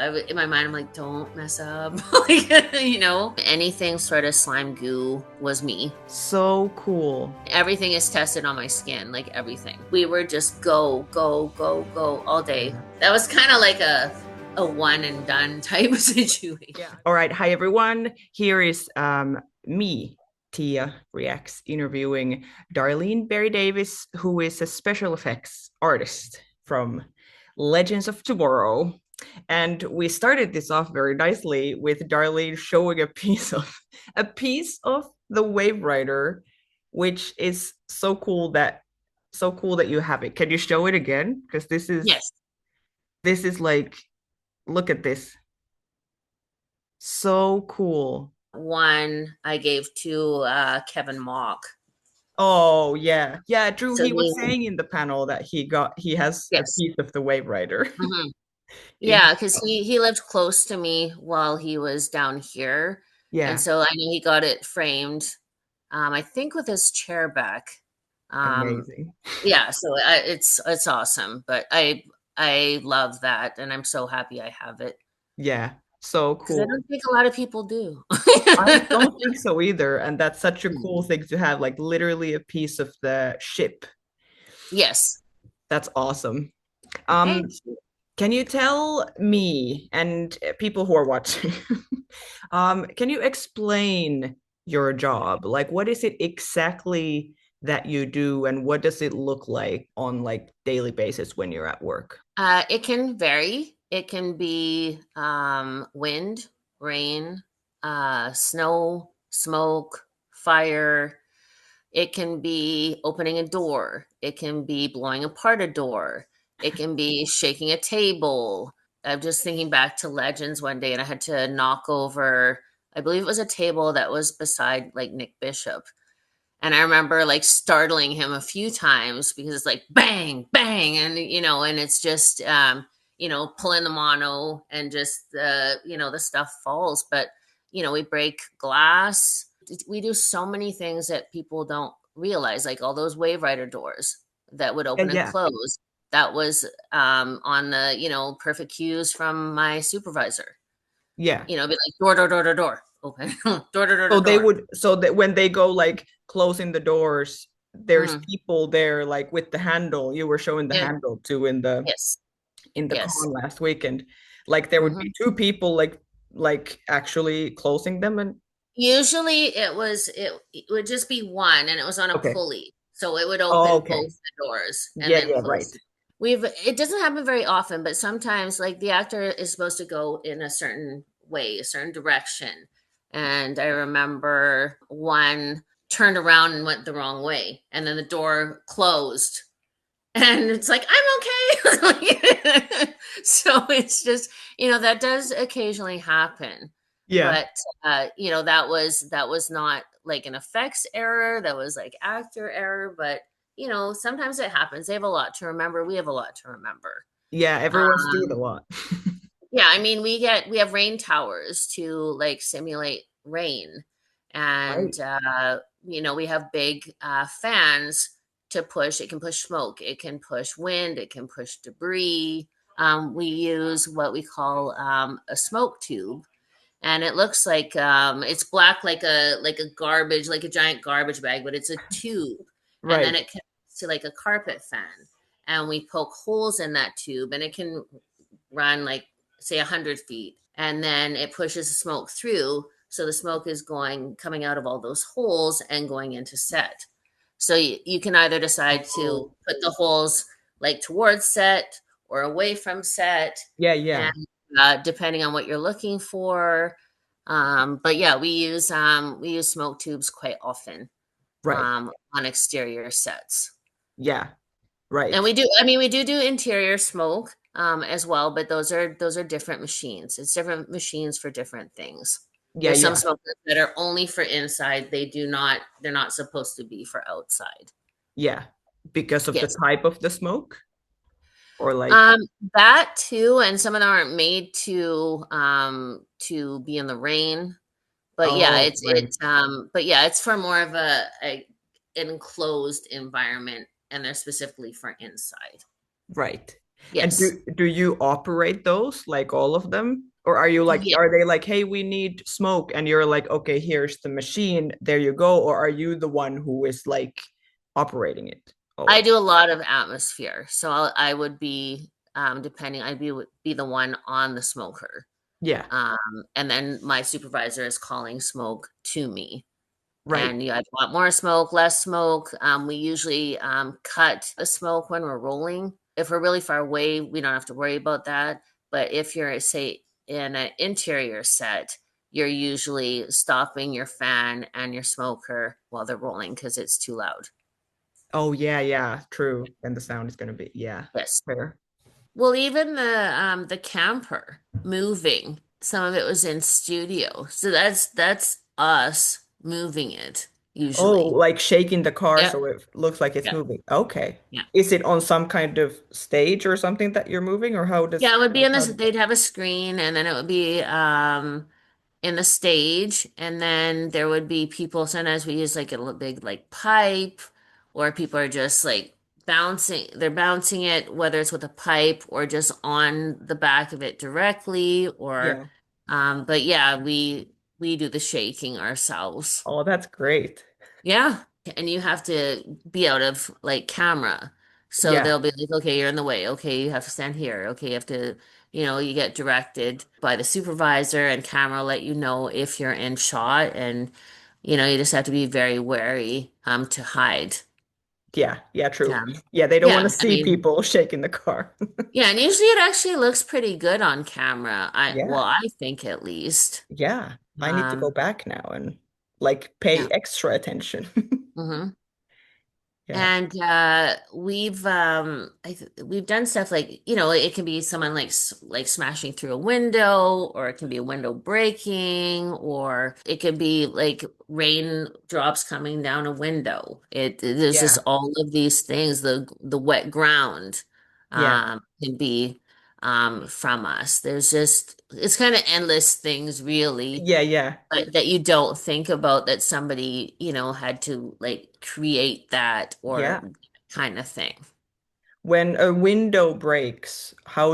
In my mind, I'm like, don't mess up. Like, anything sort of slime goo was me. So cool. Everything is tested on my skin, like everything. We were just go, go, go, go all day. Yeah. That was kind of like a one and done type of situation. Yeah. All right. Hi, everyone. Here is me, Tia Reacts, interviewing Darlene Berry Davis, who is a special effects artist from Legends of Tomorrow. And we started this off very nicely with Darlene showing a piece of the Wave Rider, which is so cool that you have it. Can you show it again? Because Yes. this is like, look at this. So cool. One I gave to Kevin Mock. Oh yeah. Yeah, Drew, So he was he, saying in the panel that he has a yes. piece of the Wave Rider. Hmm. It's Yeah, because he lived close to me while he was down here. And yeah, so I know he got it framed, I think with his chair back. Um, amazing. yeah, so it's awesome. But I love that, and I'm so happy I have it Yeah, so because I cool. don't think a lot of people do. I don't think so either. And that's such a cool Mm. thing to have, like literally a piece of the ship. Yes. That's awesome. Thank Um, you. can you tell me and people who are watching, can you explain your job? Like, what is it exactly that you do, and what does it look like on like daily basis when you're at work? It can vary. It can be wind, rain, snow, smoke, fire. It can be opening a door. It can be blowing apart a door. It can be shaking a table. I'm just thinking back to Legends one day, and I had to knock over, I believe it was a table that was beside like Nick Bishop. And I remember like startling him a few times because it's like bang, bang, and it's just pulling the mono and just the stuff falls. But we break glass. We do so many things that people don't realize, like all those Wave Rider doors that would Yeah, open and yeah, close. That was on the perfect cues from my supervisor. yeah. Be like door, door, door, door, door, open, door, door, door, So door, they door. would, so that when they go like closing the doors, there's Mhm. people there like with the handle. You were showing the Yeah. handle too in the Yes. Yes. con last weekend. Like there would be Mhm. two people like actually closing them and Usually it would just be one and it was on a okay. pulley. So it would Oh, open okay. both the doors and Yeah, then yeah, right. close. It doesn't happen very often, but sometimes like the actor is supposed to go in a certain way, a certain direction. And I remember one turned around and went the wrong way, and then the door closed. And it's like, I'm okay. So it's just, that does occasionally happen. Yeah. But that was not like an effects error, that was like actor error, but sometimes it happens. They have a lot to remember. We have a lot to remember. Yeah, everyone's doing a Um, lot. yeah, I mean, we have rain towers to like simulate rain, and Right. we have big fans to push. It can push smoke, it can push wind, it can push debris. We use what we call a smoke tube, and it looks like it's black like a garbage, like a giant garbage bag, but it's a tube, and then Right. it connects to like a carpet fan, and we poke holes in that tube, and it can run like say 100 feet, and then it pushes the smoke through, so the smoke is going coming out of all those holes and going into set. So you can either decide to Oh. put the holes like towards set or away from set, Yeah, and yeah. depending on what you're looking for. But yeah, we use smoke tubes quite often Right. on exterior sets. Yeah. And Right. we do interior smoke as well, but those are different machines. It's different machines for different things. Yeah, There's some yeah. smokers that are only for inside. They're not supposed to be for outside. Yeah. Because of the Yes. type of the smoke or like Um, that too, and some of them aren't made to be in the rain. But yeah, oh, it's right. it's but yeah, it's for more of a enclosed environment, and they're specifically for inside. Right. And Yes. do you operate those, like all of them? Or are you like, Yeah. are they like, hey, we need smoke, and you're like, okay, here's the machine, there you go, or are you the one who is like operating it all I of? do a lot of atmosphere. So I would be depending, be the one on the smoker. Yeah, And then my supervisor is calling smoke to me. right. And you guys want more smoke, less smoke. We usually cut the smoke when we're rolling. If we're really far away, we don't have to worry about that. But if you're, say, in an interior set, you're usually stopping your fan and your smoker while they're rolling because it's too loud. Oh yeah, yeah, true. And the sound is gonna be, yeah, Yes. fair. Well, even the camper moving, some of it was in studio. So that's us moving it Oh, usually. like shaking the car Yep. so it looks like it's Yeah. moving. Okay. Yeah. Is it on some kind of stage or something that you're moving, or how does Yeah, it would be in how this, does that? they'd have a screen and then it would be in the stage and then there would be people, sometimes we use like a little big like pipe or people are just like they're bouncing it, whether it's with a pipe or just on the back of it directly or Yeah. but yeah, we do the shaking ourselves. Oh, that's great. Yeah. And you have to be out of like camera. So Yeah. they'll be like, okay, you're in the way. Okay, you have to stand here. Okay, you have to, you get directed by the supervisor and camera will let you know if you're in shot and you just have to be very wary to hide. Yeah. Yeah, true. Um, Yeah, they don't want to yeah, I see mean, people shaking the car. yeah, and usually it actually looks pretty good on camera. Yeah. I think at least. Yeah. I need to go Um, back now and like pay yeah. extra attention. hmm Yeah. And we've done stuff like, it can be someone like smashing through a window, or it can be a window breaking, or it could be like raindrops coming down a window. There's just Yeah. all of these things. The wet ground Yeah. can be from us. It's kind of endless things really Yeah, yeah. but that you don't think about that somebody, had to like create that Yeah. or kind of thing. When a window breaks, how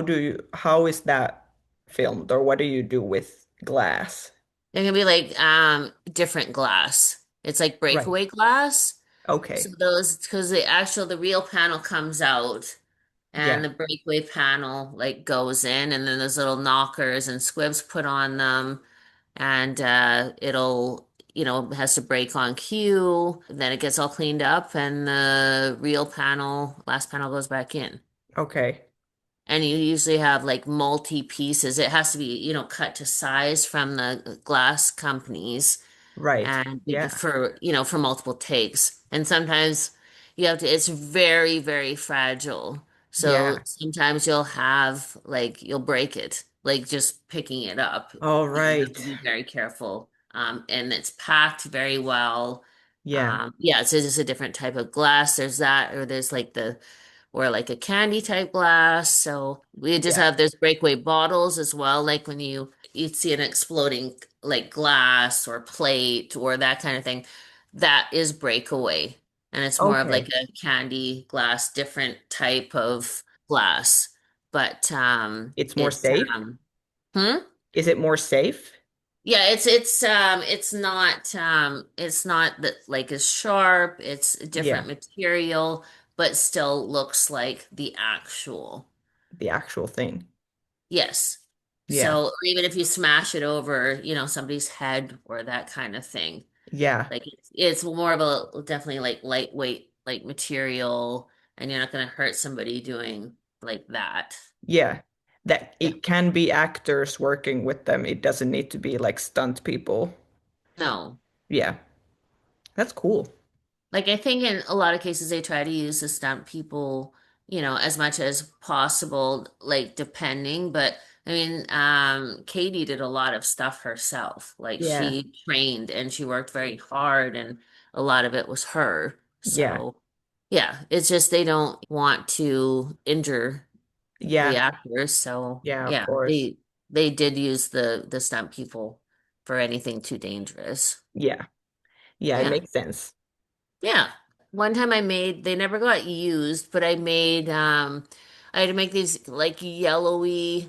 is that filmed, or what do you do with glass? It can be like different glass. It's like Right. breakaway glass. So Okay. those because the real panel comes out and Yeah. the breakaway panel like goes in and then there's little knockers and squibs put on them and it'll has to break on cue. Then it gets all cleaned up and the real last panel goes back in. Okay. And you usually have like multi pieces. It has to be, cut to size from the glass companies Right. and Yeah. for multiple takes. And sometimes it's very, very fragile. So Yeah. sometimes you'll break it, like just picking it up. All You have right. to be very careful. And it's packed very well. Yeah. Yeah, it's just a different type of glass. There's that, or there's like or like a candy type glass. So we just Yeah. have there's breakaway bottles as well. Like when you'd see an exploding like glass or plate or that kind of thing, that is breakaway. And it's more of like Okay. a candy glass, different type of glass. But It's more safe? hmm? Is it more safe? Yeah, it's not that like as sharp, it's a different Yeah. material, but still looks like the actual. The actual thing. Yes. Yeah. So, or even if you smash it over, somebody's head or that kind of thing, Yeah. like it's more of a definitely like lightweight like material, and you're not going to hurt somebody doing like that. Yeah. That Yeah. it can be actors working with them. It doesn't need to be like stunt people. No. Yeah. That's cool. Like I think in a lot of cases they try to use the stunt people, as much as possible, like depending, but I mean, Katie did a lot of stuff herself. Like Yeah. she trained and she worked very hard and a lot of it was her. Yeah. So yeah, it's just they don't want to injure the Yeah. actors. So Yeah, of yeah, course. they did use the stunt people for anything too dangerous. Yeah. Yeah, it Yeah. makes sense. Yeah. One time they never got used, but I had to make these like yellowy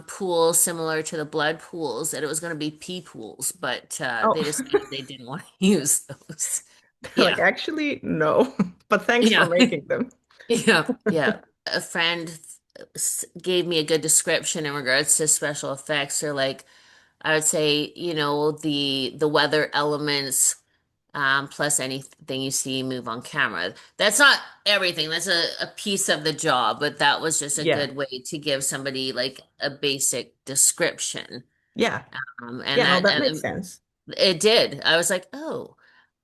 pools similar to the blood pools, and it was going to be pee pools, but Oh, they decided they didn't want to use those. like Yeah, actually, no. But thanks for yeah, making them. yeah, yeah. A friend gave me a good description in regards to special effects, or like I would say, the weather elements, plus anything you see move on camera. That's not everything. That's a piece of the job, but that was just a Yeah. good way to give somebody like a basic description. Yeah. And Yeah, no, that that makes and sense. it did. I was like, oh,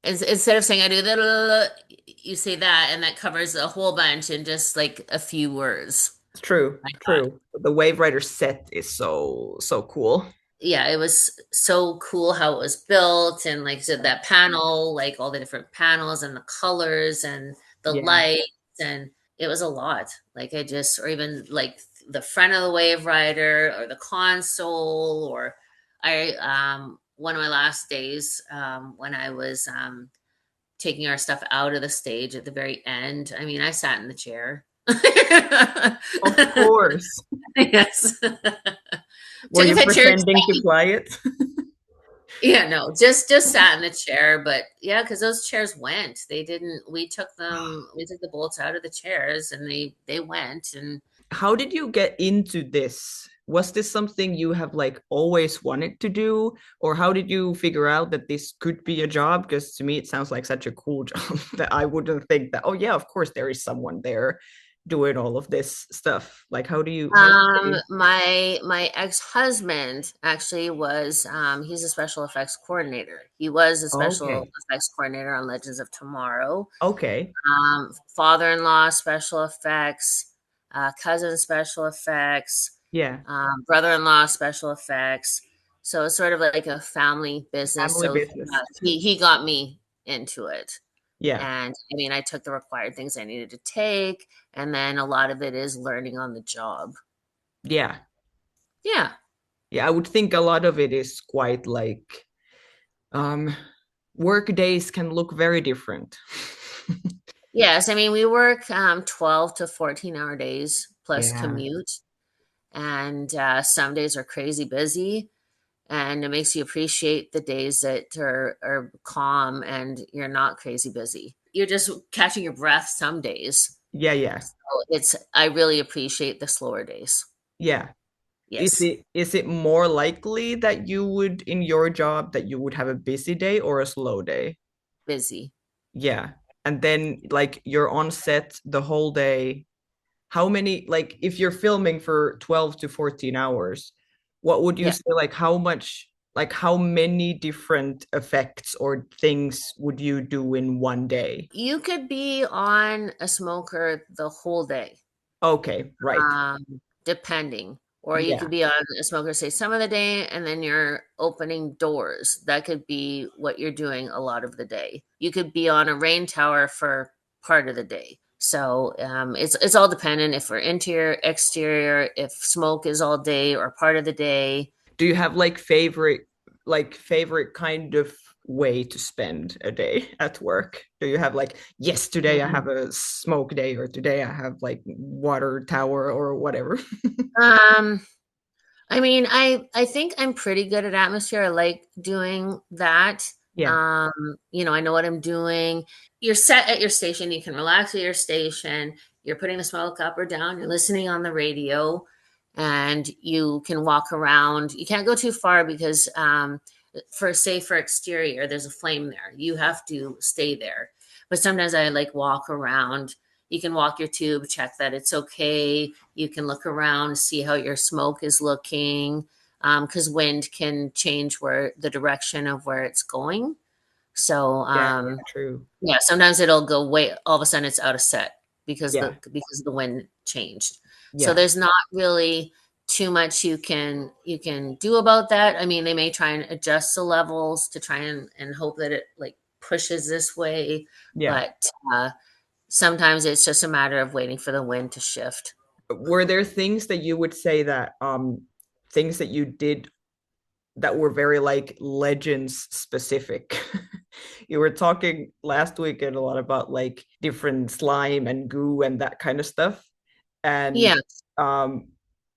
instead of saying I do that, you say that, and that covers a whole bunch in just like a few words. It's true. I thought. True. The Wave Rider set is so cool. Yeah, it was so cool how it was built, and like I said, that panel, like all the different panels and the colors and the Yeah. lights, and it was a lot. Like I just, or even like the front of the Wave Rider or the console, or one of my last days, when I was taking our stuff out of the stage at the very end. I mean, I sat in the chair. Of course. Yes. Were Took a you picture. pretending to fly it? Yeah, no, just sat in the chair, but yeah, because those chairs went. They didn't. We took the bolts out of the chairs, and they went. And How did you get into this? Was this something you have like always wanted to do, or how did you figure out that this could be a job? Because to me, it sounds like such a cool job that I wouldn't think that, oh yeah, of course there is someone there doing all of this stuff. Like how did they? my ex-husband actually was he's a special effects coordinator. He was a special Okay. effects coordinator on Legends of Tomorrow. Okay. Father-in-law special effects, cousin special effects, Yeah. brother-in-law special effects. So it's sort of like a family business. Family So business. he got me into it. Yeah. And I mean, I took the required things I needed to take, and then a lot of it is learning on the job. Yeah. Yeah. Yeah. I would think a lot of it is quite like um work days can look very different. Yes. I mean, we work 12 to 14-hour days plus Yeah. commute, and some days are crazy busy. And it makes you appreciate the days that are calm and you're not crazy busy. You're just catching your breath some days. Yeah, yeah. So I really appreciate the slower days. Yeah. Yes, Is it more likely that you would in your job that you would have a busy day or a slow day? busy. Yeah. And then like you're on set the whole day. How many like if you're filming for 12 to 14 hours, what would you Yeah. say like how much like how many different effects or things would you do in one day? You could be on a smoker the whole day, Okay, right. depending. Or you Yeah. could be on a smoker, say, some of the day, and then you're opening doors. That could be what you're doing a lot of the day. You could be on a rain tower for part of the day. So it's all dependent if we're interior, exterior, if smoke is all day or part of the day. Do you have like favorite kind of way to spend a day at work? Do you have like, yes, today I have a smoke day or today I have like water tower or whatever? Um, I mean, I think I'm pretty good at atmosphere. I like doing that. Yeah. I know what I'm doing. You're set at your station. You can relax at your station. You're putting the smoke up or down. You're listening on the radio, and you can walk around. You can't go too far because for exterior, there's a flame there. You have to stay there. But sometimes I like walk around. You can walk your tube, check that it's okay. You can look around, see how your smoke is looking, because wind can change where the direction of where it's going. So Yeah, yeah, true. yeah, sometimes it'll go way all of a sudden it's out of set Yeah. because the wind changed. So Yeah. there's not really too much you can do about that. I mean, they may try and adjust the levels to try and hope that it like pushes this way, Yeah. but sometimes it's just a matter of waiting for the wind to shift. Were there things that you would say that things that you did that were very like legends specific? You were talking last weekend a lot about like different slime and goo and that kind of stuff. And Yeah. um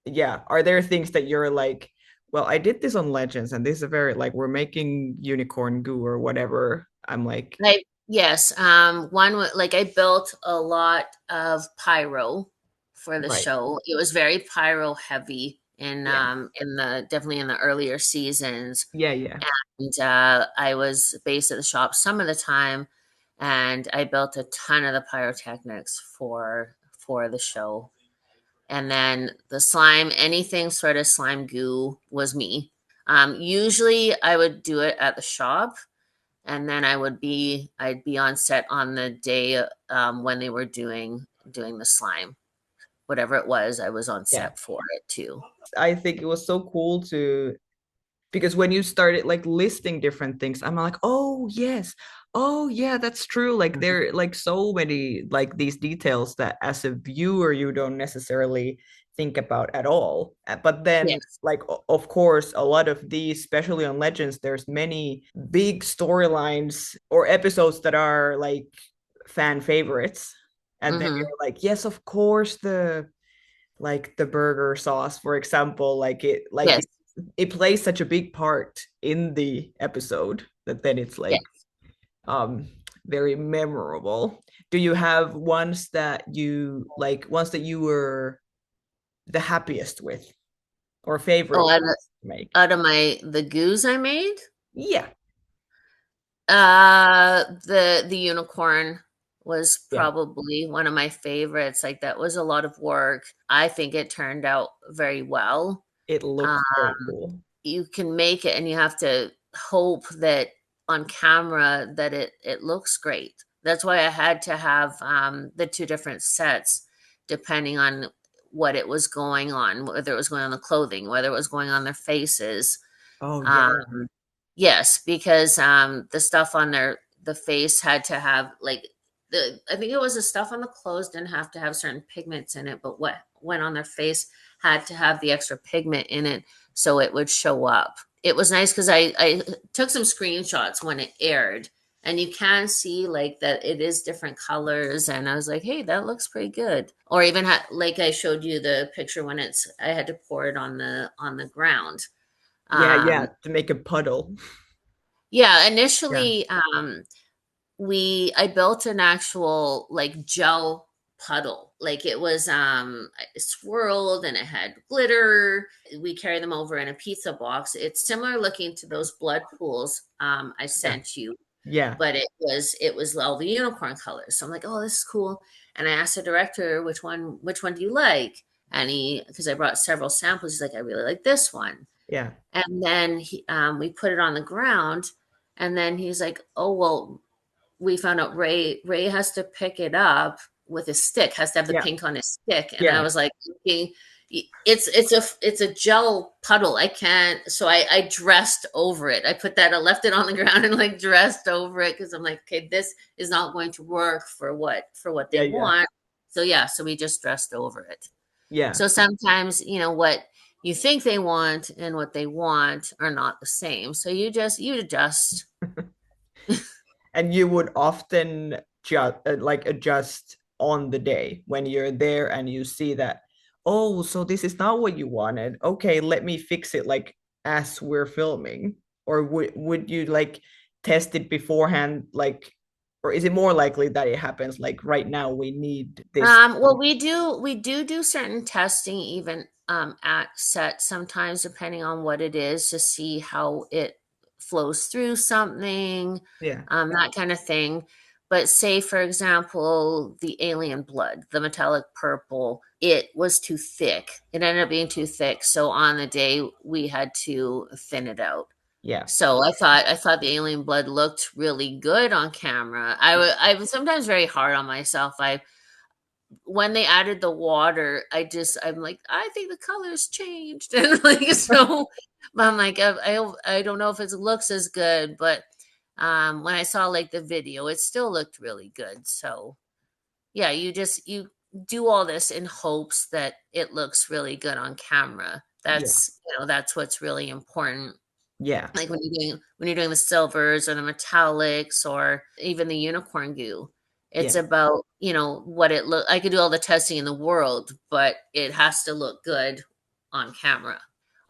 yeah, are there things that you're like, well, I did this on Legends and this is a very like we're making unicorn goo or whatever. I'm like, Yes, like I built a lot of pyro for the right. show. It was very pyro heavy Yeah. in the definitely in the earlier seasons. Yeah, yeah. And I was based at the shop some of the time, and I built a ton of the pyrotechnics for the show. And then the slime, anything sort of slime goo was me. Usually I would do it at the shop, and then I'd be on set on the day when they were doing the slime, whatever it was. I was on Yeah. set for it too. I think it was so cool to because when you started like listing different things, I'm like, oh yes, oh yeah, that's true. Like Mhm. there are like so many like these details that as a viewer you don't necessarily think about at all. But then Yes. like of course a lot of these, especially on Legends, there's many big storylines or episodes that are like fan favorites. And then Hmm. you're like, yes, of course the burger sauce, for example, Yes. it plays such a big part in the episode that then it's Yes. like um very memorable. Do you have ones that you were the happiest with or favorite Oh, ones to make? out of my the goos I made, Yeah, the unicorn was yeah, probably one of my favorites. Like that was a lot of work. I think it turned out very well. it Um, looks very cool. you can make it, and you have to hope that on camera that it looks great. That's why I had to have the two different sets depending on what it was going on, whether it was going on the clothing, whether it was going on their faces. Oh yeah, um yes, because the stuff on the face had to have like the I think it was the stuff on the clothes didn't have to have certain pigments in it, but what went on their face had to have the extra pigment in it so it would show up. It was nice because I took some screenshots when it aired, and you can see like that it is different colors, and I was like, hey, that looks pretty good. Or even like I showed you the picture when I had to pour it on the ground. yeah, yeah, um to make a puddle. yeah, Yeah, initially, we I built an actual like gel puddle. Like it was swirled and it had glitter. We carry them over in a pizza box. It's similar looking to those blood pools I yeah, sent you, yeah, but it was all the unicorn colors. So I'm like, oh, this is cool. And I asked the director, which one do you like? And because I brought several samples, he's like, I really like this one. yeah, And then we put it on the ground, and then he's like, "Oh well, we found out Ray has to pick it up with his stick, has to have the yeah, pink on his stick." And I yeah, was like, "Okay, it's a gel puddle. I can't." So I dressed over it. I left it on the ground and like dressed over it because I'm like, okay, this is not going to work for what they yeah, yeah, want. So yeah, so we just dressed over it. yeah. So sometimes, what you think they want and what they want are not the same. So you adjust. And you would often just like adjust on the day when you're there and you see that, oh, so this is not what you wanted, okay, let me fix it like as we're filming. Or would you like test it beforehand, like, or is it more likely that it happens like right now we need this? Well, we do certain testing even at set sometimes, depending on what it is, to see how it flows through something, Yeah, that kind of thing. But say, for example, the alien blood, the metallic purple, it was too thick. It ended up being too thick. So on the day, we had to thin it out. yeah, So I thought the alien blood looked really good on camera. I was sometimes very hard on myself. I When they added the water, I'm like, I think the colors changed, and like so, but I'm like, I don't know if it looks as good, but when I saw like the video, it still looked really good. So yeah, you do all this in hopes that it looks really good on camera. yeah, That's what's really important. yeah, Like when you're doing the silvers or the metallics or even the unicorn goo, It's Yeah. about, what it look I could do all the testing in the world, but it has to look good on camera.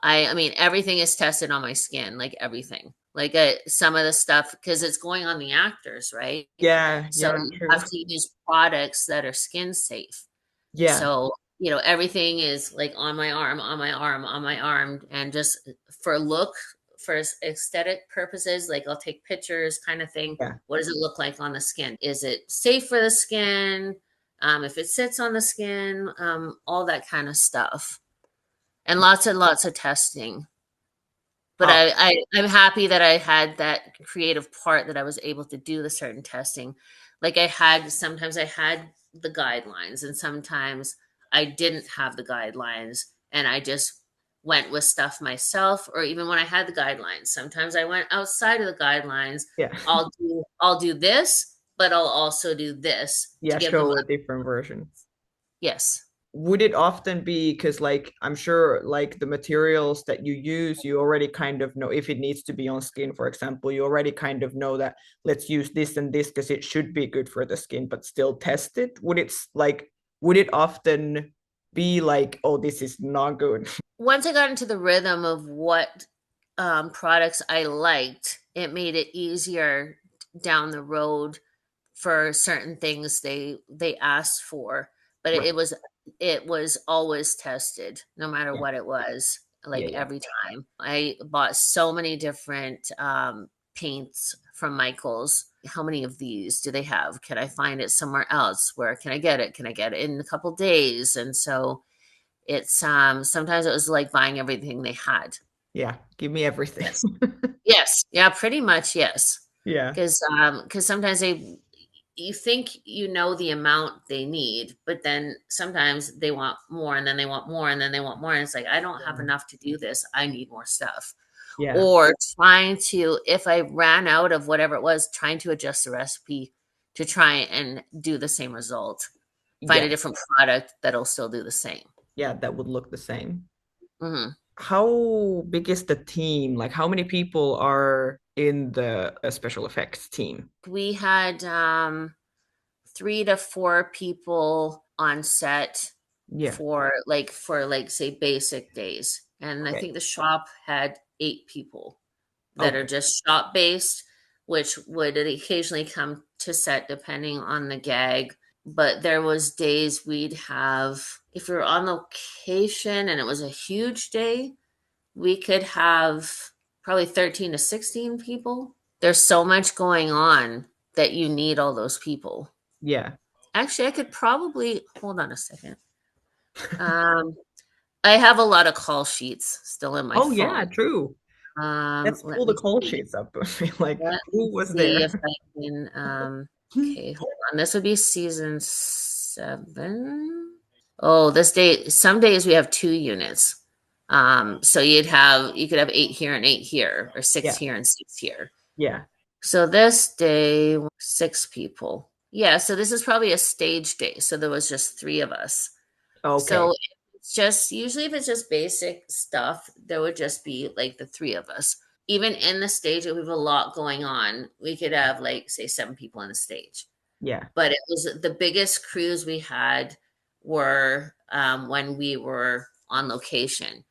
I mean, everything is tested on my skin, like everything. Like some of the stuff, because it's going on the actors, right? Yeah, So yeah, you true. have to use products that are skin safe. Yeah, So, everything is like on my arm, on my arm, on my arm. And just for look, for aesthetic purposes, like I'll take pictures kind of thing. yeah, What does it look like on the skin? Is it safe for the skin? If it sits on the skin, all that kind of stuff. And lots of testing. But oh, I'm happy that I had that creative part that I was able to do the certain testing. Like sometimes I had the guidelines and sometimes I didn't have the guidelines and I just went with stuff myself. Or even when I had the guidelines, sometimes I went outside of the guidelines. yeah. I'll do this, but I'll also do this to Yeah, give them show a a different version. yes. Would it often be because, like, I'm sure, like, the materials that you use, you already kind of know if it needs to be on skin, for example, you already kind of know that let's use this and this because it should be good for the skin, but still test it? Would it often be like, oh, this is not good? Once I got into the rhythm of what products I liked, it made it easier down the road for certain things they asked for. But Right. it was always tested, no matter Yeah. what it was. Yeah. Like Yeah. every time, I bought so many different paints from Michaels. How many of these do they have? Can I find it somewhere else? Where can I get it? Can I get it in a couple days? And so it's sometimes it was like buying everything they had. Yeah. Give me everything. Yes. Yes. Yeah, pretty much yes. Yeah. Because sometimes you think the amount they need, but then sometimes they want more and then they want more and then they want more. And it's like, I don't have Yeah. enough to do this. I need more stuff. Yeah. Or trying to, if I ran out of whatever it was, trying to adjust the recipe to try and do the same result. Find Yeah. a different product that'll still do the same. Yeah. That would look the same. Hmm. How big is the team? Like, how many people are in the special effects team? We had 3 to 4 people on set Yeah. for say basic days. And I Okay. think the shop had 8 people that are Okay. just shop based, which would occasionally come to set depending on the gag. But there was days we'd have, if we were on location and it was a huge day, we could have probably 13 to 16 people. There's so much going on that you need all those people. Yeah. Actually, I could probably hold on a second. Um, I have a lot of call sheets still in my Oh yeah, phone. true. Let's Let pull the me call see. sheets up. Like, Let me who was see if there? I can. Okay, hold on. This would be season 7. Oh, this day. Some days we have 2 units. So you could have 8 here and 8 here, or six Yeah. here and 6 here. Yeah. So this day, 6 people. Yeah, so this is probably a stage day. So there was just 3 of us. Okay. So it's just usually if it's just basic stuff, there would just be like the 3 of us. Even in the stage, if we have a lot going on, we could have like say 7 people on the stage. Yeah. But it was the biggest crews we had were when we were on location.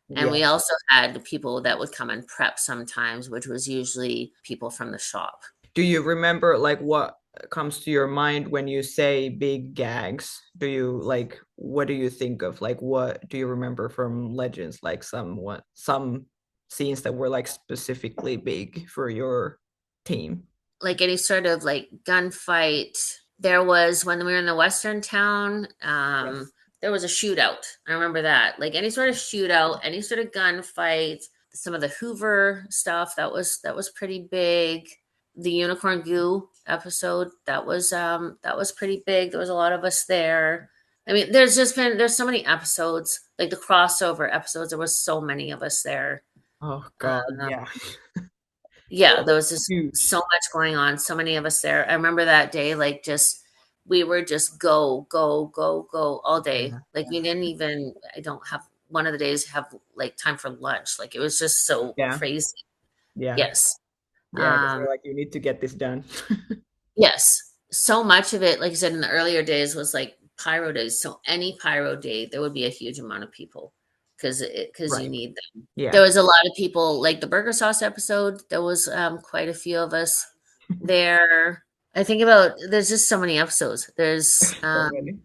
And Yeah. we also had people that would come and prep sometimes, which was usually people from the shop. Do you remember like what comes to your mind when you say big gags? What do you think of? Like, what do you remember from Legends? Like some scenes that were like specifically big for your team? Like any sort of like gunfight. There was when we were in the western town, Yes. there was a shootout. I remember that. Like any sort of shootout, any sort of gunfight, some of the Hoover stuff that was pretty big. The unicorn goo episode that was pretty big. There was a lot of us there. I mean, there's so many episodes, like the crossover episodes. There was so many of us there. Oh God, Um, yeah. yeah, That there was was just huge. so much going on, so many of us there. I remember that day, like just we were just go, go, go, go all day. Yeah. Like we didn't even I don't have one of the days have like time for lunch. Like it was just so Yeah. crazy. Yeah. Yes. Yeah. Because Um, they're like, you need to get this done. yes. so much of it, like you said, in the earlier days was like pyro days. So any pyro day, there would be a huge amount of people because you Right. need them. There Yeah. was a lot of people, like the burger sauce episode. There was quite a few of us there. I think about there's just so many episodes. There's So many.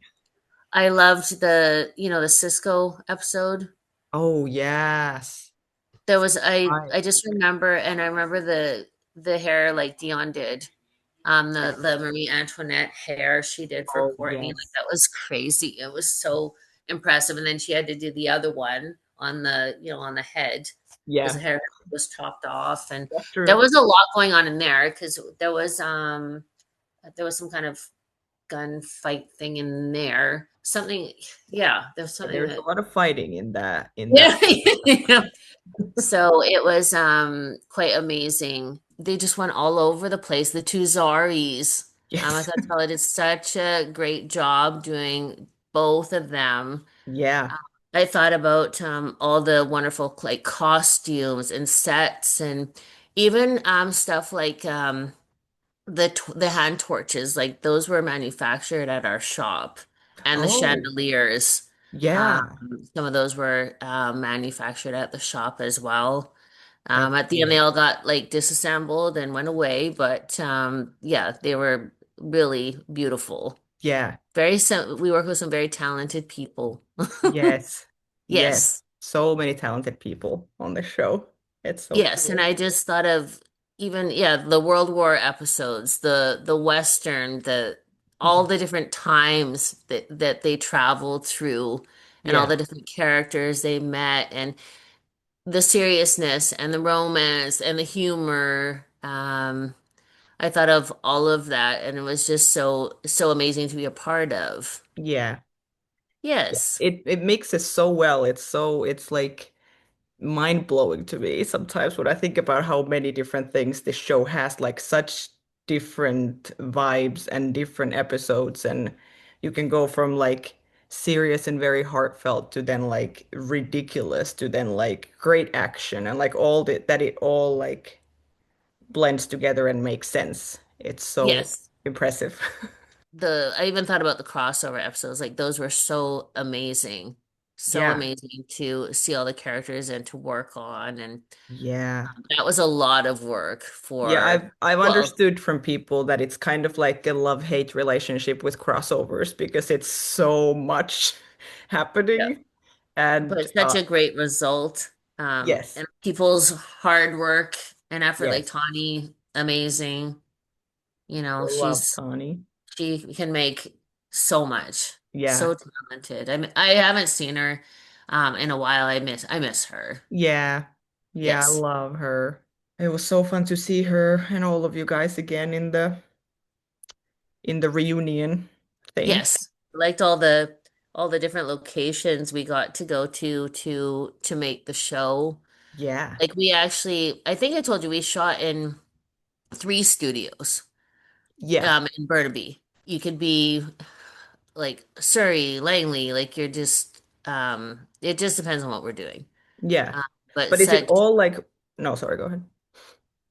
I loved the Cisco episode. Oh, yes. There was Right. I just remember, and I remember the hair like Dion did. The Marie Antoinette hair she did for Oh, Courtney, like yes. that was crazy. It was so impressive. And then she had to do the other one on on the head because the Yeah, hair was chopped off. And that's there true. was a lot going on in there because there was some kind of gunfight thing in there. Something, yeah, there's something There's a that lot of fighting in that. yeah. So it was quite amazing. They just went all over the place. The two Zaris. I Yes. thought Stella did such a great job doing both of them. Yeah. Uh, I thought about all the wonderful like costumes and sets and even stuff like the hand torches, like those were manufactured at our shop, and the Oh, chandeliers. Um, yeah. some of those were manufactured at the shop as well. That's At the end, they cool. all got like disassembled and went away, but yeah, they were really beautiful. Yeah. We work with some very talented people. Yes. Yes. Yes. So many talented people on the show. It's so Yes, and cool. I just thought of even yeah, the World War episodes, the Western, the all Yeah. the different times that they traveled through and all Yeah. the different characters they met and the seriousness and the romance and the humor. I thought of all of that and it was just so amazing to be a part of. Yeah. Yes. It makes it so well. It's like mind-blowing to me sometimes when I think about how many different things this show has, like such different vibes and different episodes, and you can go from like serious and very heartfelt to then like ridiculous to then like great action and like that it all like blends together and makes sense. It's so Yes. impressive. I even thought about the crossover episodes. Like those were so amazing. So Yeah. amazing to see all the characters and to work on. And Yeah. that was a lot of work Yeah, for, I've well, understood from people that it's kind of like a love-hate relationship with crossovers because it's so much yeah. happening. But And such a great result. yes, And people's hard work and effort, like yes, Tawny, amazing. I love Connie. She can make so much. Yeah, So talented. I haven't seen her in a while. I miss her. yeah, yeah, I Yes. love her. It was so fun to see her and all of you guys again in the reunion thing. Yes. Liked all the different locations we got to go to make the show. Yeah, Like we actually, I think I told you we shot in three studios yeah, in Burnaby. You could be like Surrey, Langley, like you're just it just depends on what we're doing. yeah. Uh, but But is it such all like, no, sorry, go ahead.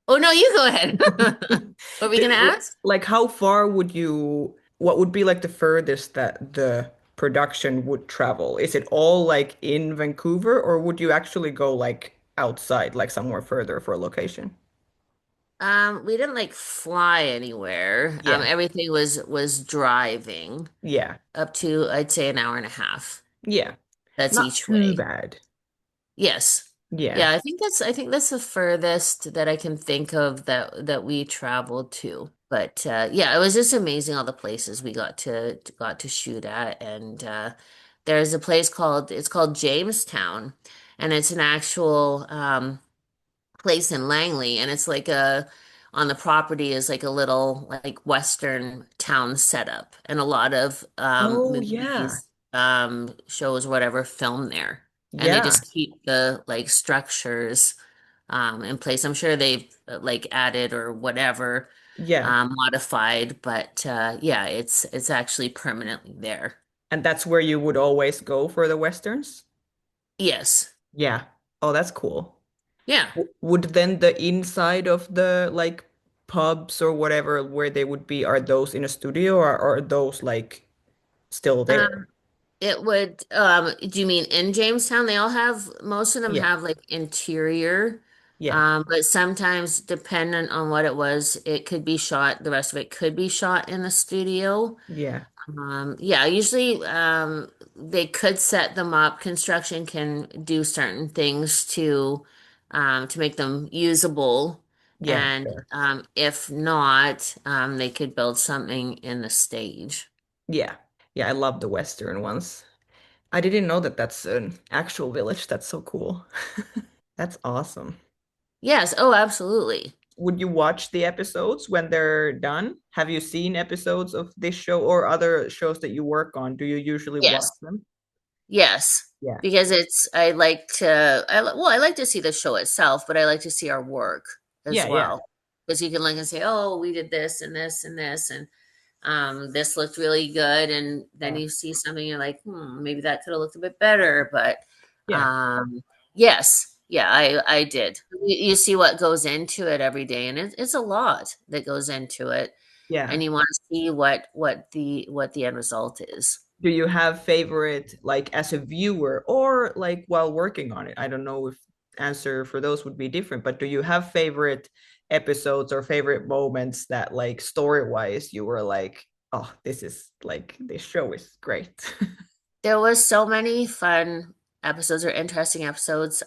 Oh no, you go ahead. What were we gonna ask? Like how far what would be like the furthest that the production would travel? Is it all like in Vancouver or would you actually go like outside, like somewhere further for a location? We didn't like fly anywhere. Yeah. Everything was driving Yeah. up to I'd say an hour and a half. Yeah. That's Not each too way. bad. Yes. Yeah. Yeah, I think that's the furthest that I can think of that we traveled to. But yeah, it was just amazing all the places we got to shoot at and there's a place called Jamestown and it's an actual place in Langley, and it's like a on the property is like a little like Western town setup, and a lot of Oh, yeah. movies, shows, whatever, film there, and they Yeah. just keep the like structures in place. I'm sure they've like added or whatever Yeah. modified, but yeah, it's actually permanently there. And that's where you would always go for the Westerns? Yes, Yeah. Oh, that's cool. yeah. Would then the inside of the like pubs or whatever where they would be, are those in a studio or are those like still there? Um, it would, do you mean in Jamestown? They all have, most of them Yeah. have like interior, Yeah. but sometimes dependent on what it was, it could be shot, the rest of it could be shot in the studio. Yeah. Yeah, usually they could set them up. Construction can do certain things to make them usable, Yeah. and Sure. if not, they could build something in the stage. Yeah. Yeah. I love the Western ones. I didn't know that that's an actual village. That's so cool. That's awesome. Yes, oh, absolutely. Would you watch the episodes when they're done? Have you seen episodes of this show or other shows that you work on? Do you usually watch Yes. them? Yes, Yeah. because I like to, well, I like to see the show itself, but I like to see our work as Yeah. Yeah. well. Because you can look and say, oh, we did this and this and this, and this looked really good. And then Yeah. you see something, you're like, maybe that could have looked a bit better. But Yeah. um, yes, yeah, I did. You see what goes into it every day, and it's a lot that goes into it, Yeah. and you want to see what the end result is. Do you have favorite like as a viewer or like while working on it? I don't know if answer for those would be different, but do you have favorite episodes or favorite moments that like story-wise you were like, oh, this is like this show is great. There was so many fun episodes or interesting episodes.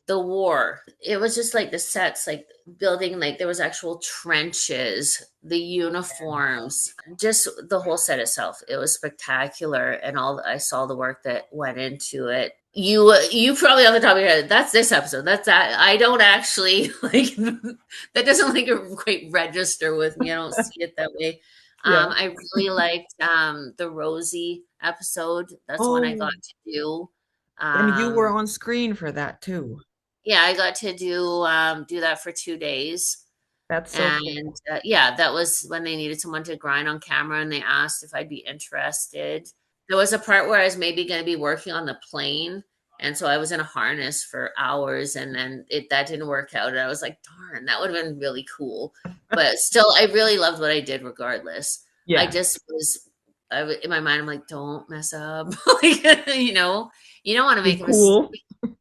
The war. It was just like the sets, like building, like there was actual trenches, the uniforms, just the whole set itself. It was spectacular, and all I saw the work that went into it. You probably off the top of your head, that's this episode. That's that. I don't actually like that. Doesn't like quite register with me. I don't see it that way. Yeah. I really liked the Rosie episode. That's one I got Oh, to do. and you were Um, on screen for that too. yeah, I got to do that for 2 days. That's so And cool. yeah, that was when they needed someone to grind on camera and they asked if I'd be interested. There was a part where I was maybe going to be working on the plane. And so I was in a harness for hours and then that didn't work out. And I was like, darn, that would have been really cool. But still, I really loved what I did regardless. I Yeah. just was, in my mind, I'm like, don't mess up. Like, you don't want to Be make a mistake. cool.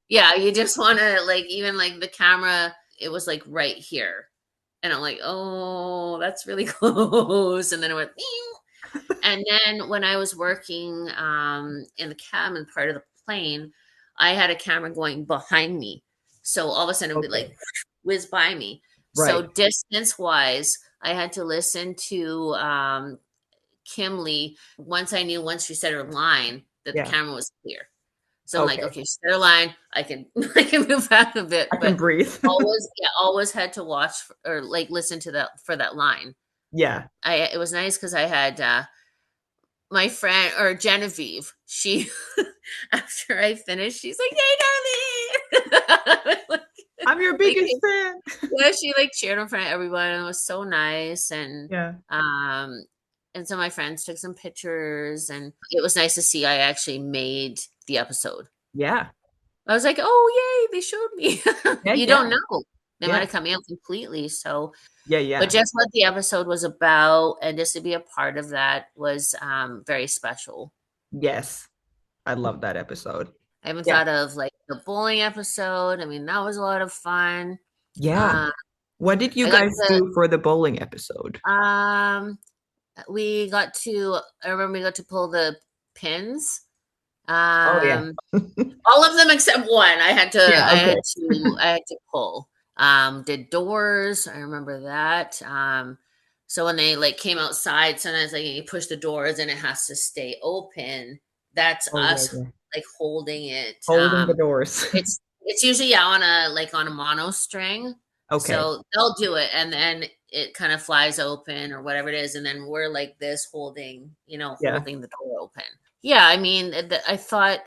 Yeah, you just want to like even like the camera, it was like right here. And I'm like, "Oh, that's really close." And then it went, "Meow." And then when I was working in the cabin part of the plane, I had a camera going behind me. So all of a sudden it would be like Okay. whiz by me. So Right. distance wise, I had to listen to Kim Lee once she said her line that the Yeah. camera was clear. So I'm like, Okay. okay, center line. I can I can move back a bit, I can but breathe. always had to watch or like listen to that for that line. Yeah. It was nice because I had my friend or Genevieve. She after I finished, she's like, "Hey, darling!" I'm your like biggest fan. yeah, she like cheered in front of everyone. And it was so nice, Yeah. um, and some of my friends took some pictures, and it was nice to see I actually made the episode. Yeah. I was like, "Oh, yay, they showed me." Yeah. You Yeah. don't know. They might Yeah. have cut me out completely, so Yeah. but Yeah. just what the episode was about and just to be a part of that was, very special. Yes. I love that episode. I haven't Yeah. thought of, like, the bowling episode. I mean, that was a lot of fun. Yeah. Uh, What did you I got guys do for the bowling episode? we got to I remember we got to pull the pins. Oh yeah. Um All of them except one. Yeah, okay. I had to pull. Did doors. I remember that. So when they like came outside, sometimes like you push the doors and it has to stay open. That's Oh yeah, us yeah. like holding it. Holding the doors. It's usually yeah, on a mono string. Okay. So they'll do it and then it kind of flies open or whatever it is, and then we're like this holding, Yeah. holding the door open. Yeah, I mean, I thought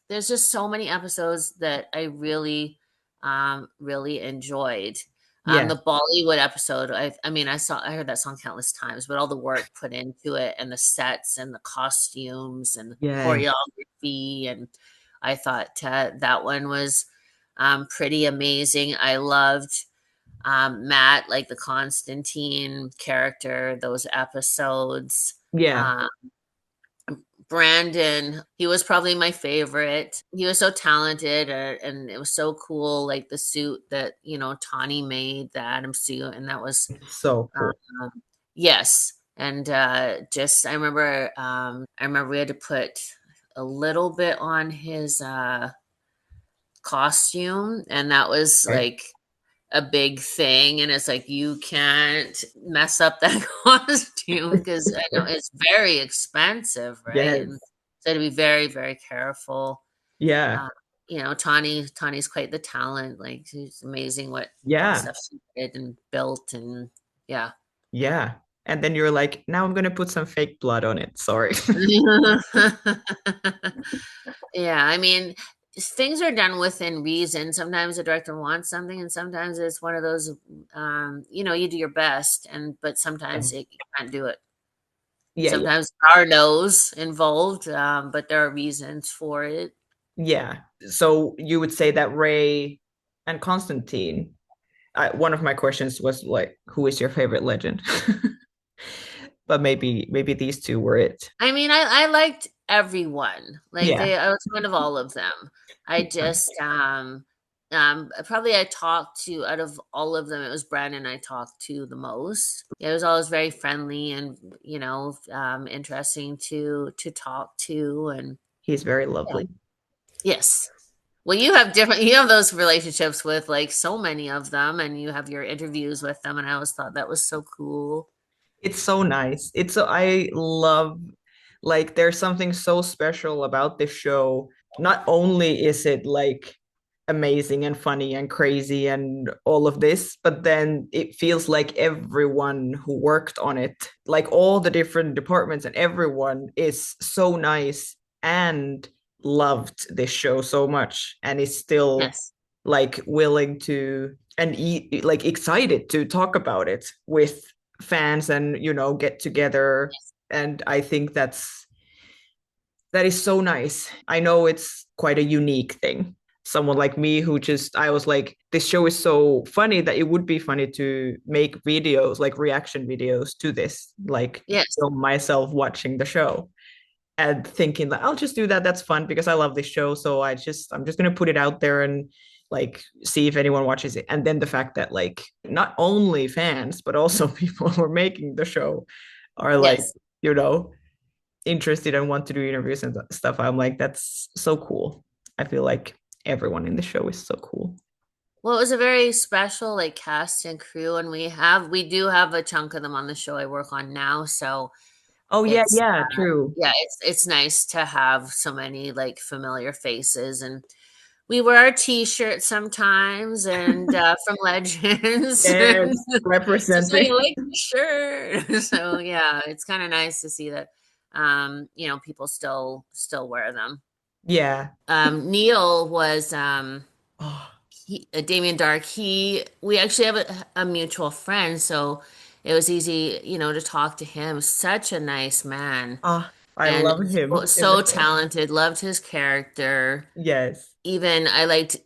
there's just so many episodes that I really enjoyed. Yeah. The Bollywood episode, I heard that song countless times, but all the work put into it and the sets and the costumes and the Yeah. choreography, and I thought that one was pretty amazing. I loved. Matt, like the Constantine character, those episodes. Yeah, Um, Brandon, he was probably my favorite. He was so talented, and it was so cool, like the suit that, Tawny made, the Adam suit, and that was, it's so cool. um, yes. And just, I remember we had to put a little bit on his costume, and that was Okay. like a big thing. And it's like, you can't mess up that costume because I know it's very expensive, right? And Yes. so to be very, very careful. Yeah. uh, Tawny's quite the talent. Like, she's amazing what all the Yeah. stuff she did and built. And yeah. Yeah. And then you're like, now I'm gonna put some fake blood on it. Sorry. Yeah, I mean, things are done within reason. Sometimes the director wants something, and sometimes it's one of those, you do your best, but sometimes you can't do it. Yeah, yeah, Sometimes there are no's involved, but there are reasons for it. yeah. So you would say that Ray and Constantine. One of my questions was like, who is your favorite legend? But maybe these two were it. I mean, I liked everyone. Like, Yeah. I was fond of all of them. I just, probably I talked to, out of all of them, it was Brandon I talked to the most. It was always very friendly and, interesting to talk to. And He's very yeah. lovely. Yes. Well, you have those relationships with like so many of them, and you have your interviews with them, and I always thought that was so cool. It's so nice. It's so I love like there's something so special about this show. Not only is it like amazing and funny and crazy and all of this, but then it feels like everyone who worked on it, like all the different departments and everyone is so nice and loved this show so much and is still Yes. like willing to and like excited to talk about it with fans and get together. Yes. And I think that is so nice. I know it's quite a unique thing. Someone like me who just I was like, this show is so funny that it would be funny to make videos, like reaction videos to this, like Yes. film myself watching the show and thinking that I'll just do that. That's fun because I love this show. So I'm just gonna put it out there and like see if anyone watches it. And then the fact that like not only fans, but also people who are making the show are like, Yes. you know, interested and want to do interviews and stuff. I'm like, that's so cool. I feel like everyone in the show is so cool. Well, it was a very special like cast and crew, and we do have a chunk of them on the show I work on now. So Oh yeah, it's yeah, true. yeah, it's nice to have so many like familiar faces, and we wear our t-shirts sometimes, and from Legends, and Yes, just like, representing. I like the shirt. So yeah, it's kind of nice to see that people still wear them. Yeah. Neil was Oh, Damien Dark. We actually have a mutual friend, so it was easy, to talk to him. Such a nice man, oh, I and love so, him in the so show. talented. Loved his character. Yes. Even I liked,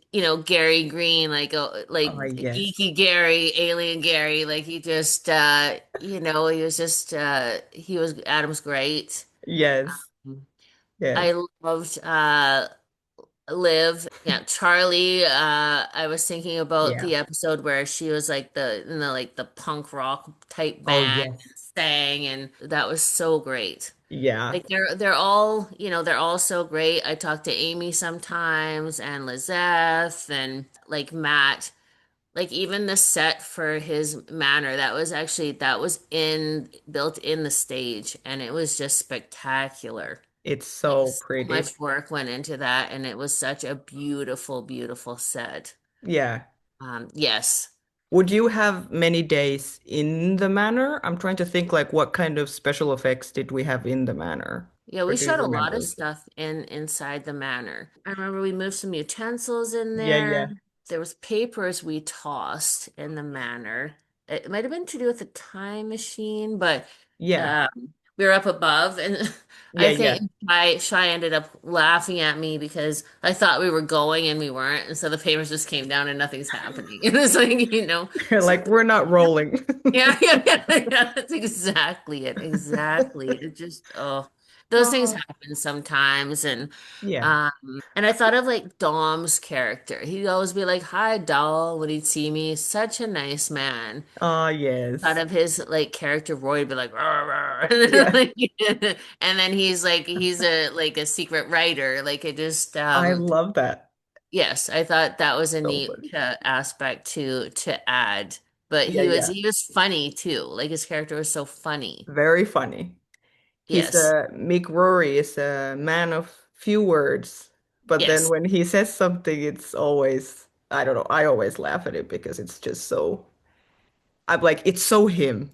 Gary Green, like Oh yes. geeky Gary, alien Gary. Like, he just, he was just, he was Adam's great. Yes. I Yes. loved Liv. Yeah, Charlie. I was thinking about Yeah. the episode where she was like the punk rock type Oh band yes. sang, and that was so great. Yeah. Like, they're all so great. I talk to Amy sometimes, and Lizeth, and like Matt. Like, even the set for his manor, that was in built in the stage, and it was just spectacular. It's Like, so so pretty. much work went into that, and it was such a beautiful, beautiful set. Yeah. Yes. Would you have many days in the manor? I'm trying to think like what kind of special effects did we have in the manor? Yeah, Or we do you shot a lot of remember? stuff inside the manor. I remember we moved some utensils in Yeah, there. yeah. There was papers we tossed in the manor. It might have been to do with the time machine, but Yeah. um, we were up above, and Yeah, I yeah. think Shy ended up laughing at me because I thought we were going and we weren't, and so the papers just came down and nothing's happening. And it's like, You're like, something. we're not rolling. Yeah, yeah, yeah, yeah. That's exactly it. Exactly. It just, oh, those things Oh, happen sometimes. yeah. And I thought of like Dom's character. He'd always be like, "Hi, doll," when he'd see me. Such a nice man. Ah, Thought yes. of his like character Roy would be like, "Rah, rah," and then, Yeah. like, and then he's a like a secret writer. Like it just I love that. yes, I thought that was a So neat funny. aspect to add. But Yeah, yeah. he was funny too. Like his character was so funny. Very funny. He's Yes. Mick Rory is a man of few words, but then Yes. when he says something, it's always, I don't know, I always laugh at it because it's just so, I'm like, it's so him.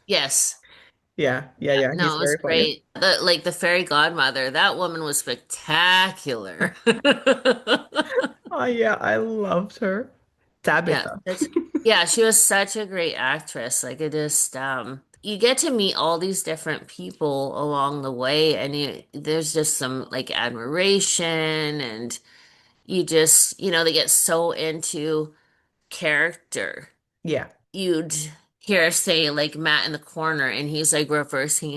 Yes. Yeah, yeah, Yeah. yeah. He's No, it was very funny. great. The fairy godmother, that woman was spectacular. Oh yeah, I loved her. Yeah, Tabitha. yeah, she was such a great actress. Like it just you get to meet all these different people along the way, and there's just some like admiration, and you just, they get so into character. Yeah, You'd hear say like Matt in the corner, and he's like rehearsing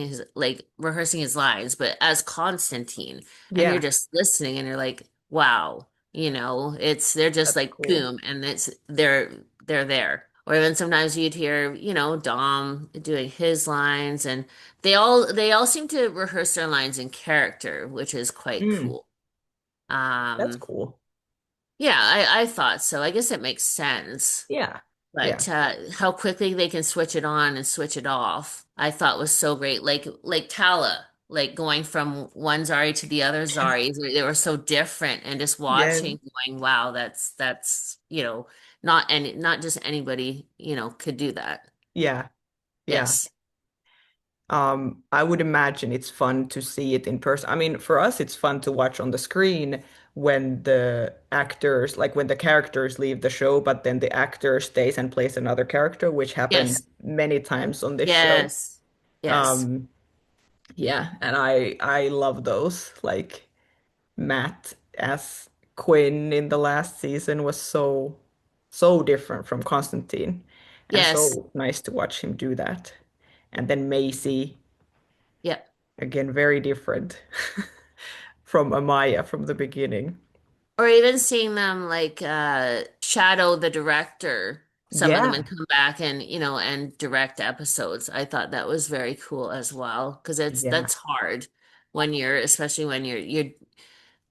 his lines, but as Constantine, and you're yeah, just listening, and you're like, wow, they're just that's like cool. boom, and they're there. Or then sometimes you'd hear, Dom doing his lines, and they all seem to rehearse their lines in character, which is quite Mm, cool. that's Um, cool. yeah, I thought so. I guess it makes sense. Yeah, yeah, But how quickly they can switch it on and switch it off, I thought was so great. Like Tala, like going from one Zari to the other Zari, they were so different, and just yeah, watching, going, wow, that's not just anybody could do that. yeah, yeah. Yes, I would imagine it's fun to see it in person. I mean, for us, it's fun to watch on the screen when the actors, like when the characters leave the show, but then the actor stays and plays another character, which happened yes, many times on this show. yes, yes, Um, yeah, and I love those. Like Matt as Quinn in the last season was so different from Constantine, and yes, so nice to watch him do that. And then Macy. yep. Again, very different from Amaya from the beginning. Or even seeing them like shadow the director, some of them, and Yeah, come back and and direct episodes. I thought that was very cool as well, because yeah, that's hard when especially when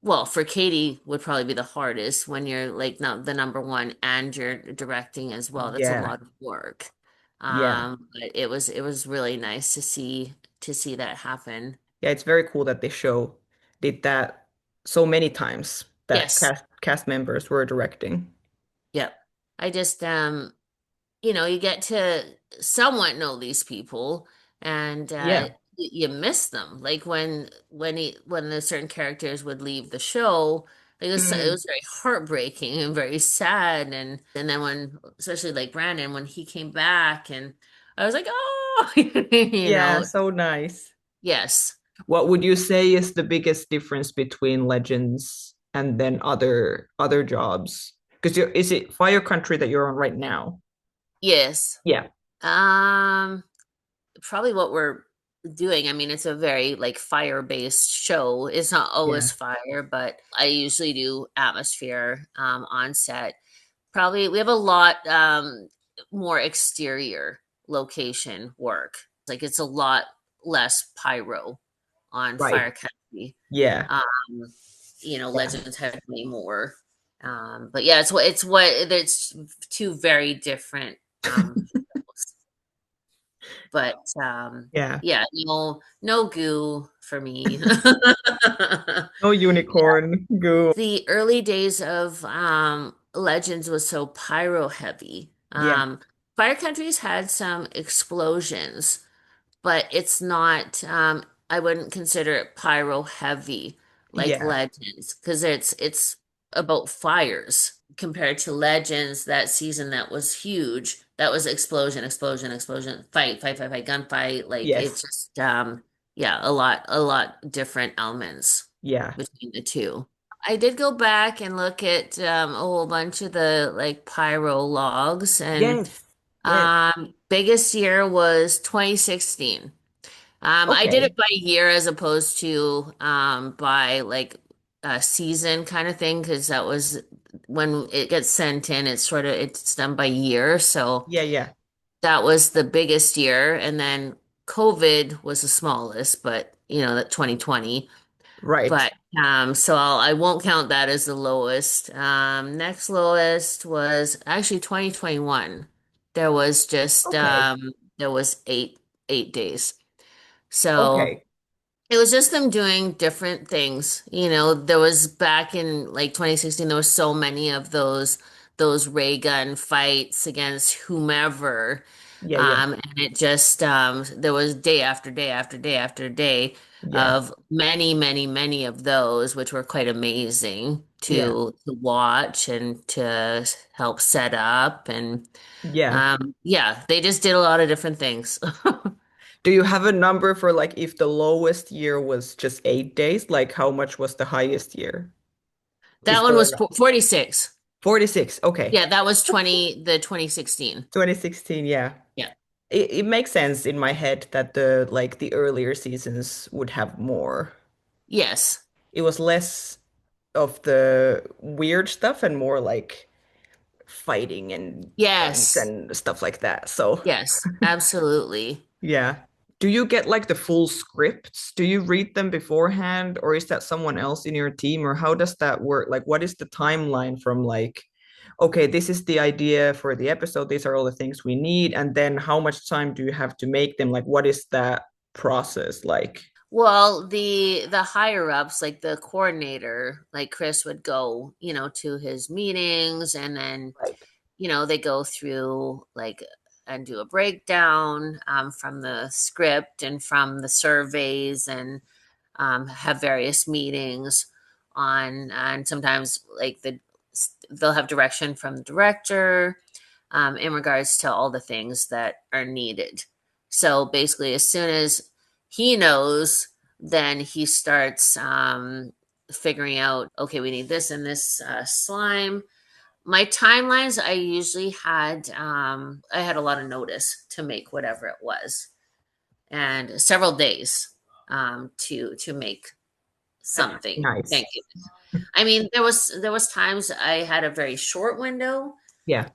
well, for Katie would probably be the hardest when you're like not the number one and you're directing as well. That's a yeah, lot of work. yeah. But it was really nice to see that happen. Yeah, it's very cool that this show did that so many times that Yes. cast members were directing. Yep. I just you get to somewhat know these people, and Yeah. you miss them. Like when the certain characters would leave the show, it Mm. was very heartbreaking and very sad, and then when, especially like Brandon, when he came back, and I was like, oh, Yeah, so nice. yes. What would you say is the biggest difference between Legends and then other jobs? Because is it Fire Country that you're on right now? Yes. Yeah, Um, Probably what we're doing. I mean, it's a very like fire-based show. It's not yeah, always fire, but I usually do atmosphere on set. Probably we have a lot more exterior location work. Like it's a lot less pyro on right. Fire Country. Yeah, Um, yeah, Legends have way more. But yeah, it's two very different shows. But yeah. yeah, no goo for me. No unicorn goo. The early days of Legends was so pyro heavy. Yeah, Fire Country's had some explosions, but it's not, I wouldn't consider it pyro heavy like yeah, Legends, because it's about fires. compared to Legends, that season that was huge. That was explosion, explosion, explosion, fight, fight, fight, fight, gunfight. Like it's Yes. just yeah, a lot different elements Yeah. between the two. I did go back and look at a whole bunch of the like pyro logs, and Yes. Yes. biggest year was 2016. I did it Okay. by year as opposed to by like a season kind of thing, because that was when it gets sent in, it's done by year. So Yeah, yeah. that was the biggest year, and then COVID was the smallest, but that 2020. Right. But so I won't count that as the lowest. Next lowest was actually 2021. There was just Okay. there was eight days. So Okay. it was just them doing different things. There was back in like 2016, there was so many of those ray gun fights against whomever. Yeah, yeah. And it just there was day after day after day after day Yeah. of many, many, many of those, which were quite amazing Yeah. to watch and to help set up. And Yeah. yeah, they just did a lot of different things. Do you have a number for like if the lowest year was just 8 days, like how much was the highest year? That Is one there was a 46. 46? Okay. Yeah, that was 2016. 2016, yeah. Yeah. It makes sense in my head that the earlier seasons would have more. Yes. It was less of the weird stuff and more like fighting and guns Yes. and stuff like that. So, Yes. Absolutely. yeah. Do you get like the full scripts? Do you read them beforehand, or is that someone else in your team, or how does that work? Like, what is the timeline from like, okay, this is the idea for the episode, these are all the things we need, and then how much time do you have to make them? Like, what is that process like? Well, the higher ups, like the coordinator, like Chris would go, to his meetings, and then, Right. they go through like and do a breakdown from the script and from the surveys, and have various meetings on, and sometimes like they'll have direction from the director in regards to all the things that are needed. So basically, as soon as he knows, then he starts figuring out, okay, we need this and this slime. My timelines, I had a lot of notice to make whatever it was, and several days to make something. Nice. Thank you. I mean, there was times I had a very short window, Yeah.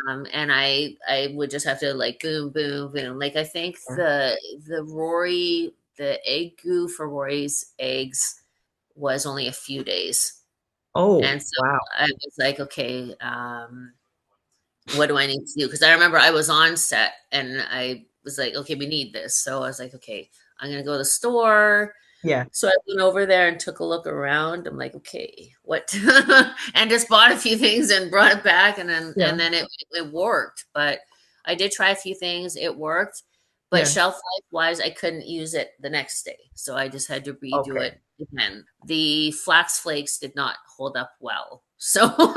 and I would just have to like boom, boom, boom. Like I think Yeah. the egg goo for Rory's eggs was only a few days, Oh, and so wow. I was like, okay, what do I need to do? Because I remember I was on set and I was like, okay, we need this. So I was like, okay, I'm gonna go to the store. Yeah. So I went over there and took a look around. I'm like, okay, what? And just bought a few things and brought it back, and then Yeah. it worked. But I did try a few things. It worked, but Yeah. shelf life wise, I couldn't use it the next day, so I just had to redo Okay. it again. The flax flakes did not hold up well, so Oh,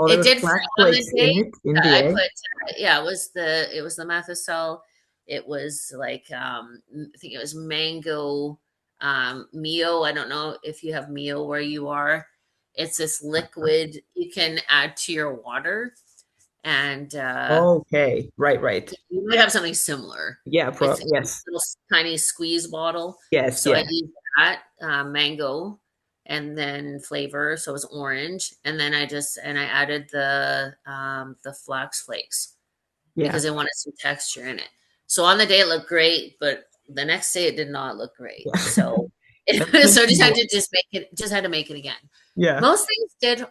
there it was did fry flax on the flakes day. in it, in the I egg. put yeah, it was the Mathesol. It was like I think it was mango Mio. I don't know if you have Mio where you are. It's this liquid you can add to your water, and Okay. Right, right. you might have something similar. Yeah, It's a yes. little tiny squeeze bottle. Yes, So I yeah. used that mango, and then flavor. So it was orange, and then I added the flax flakes Yeah. because I wanted some texture in it. So on the day it looked great, but the next day it did not look great. Yeah. So That's so I making just had you, to just had to make it again. yeah. Most things did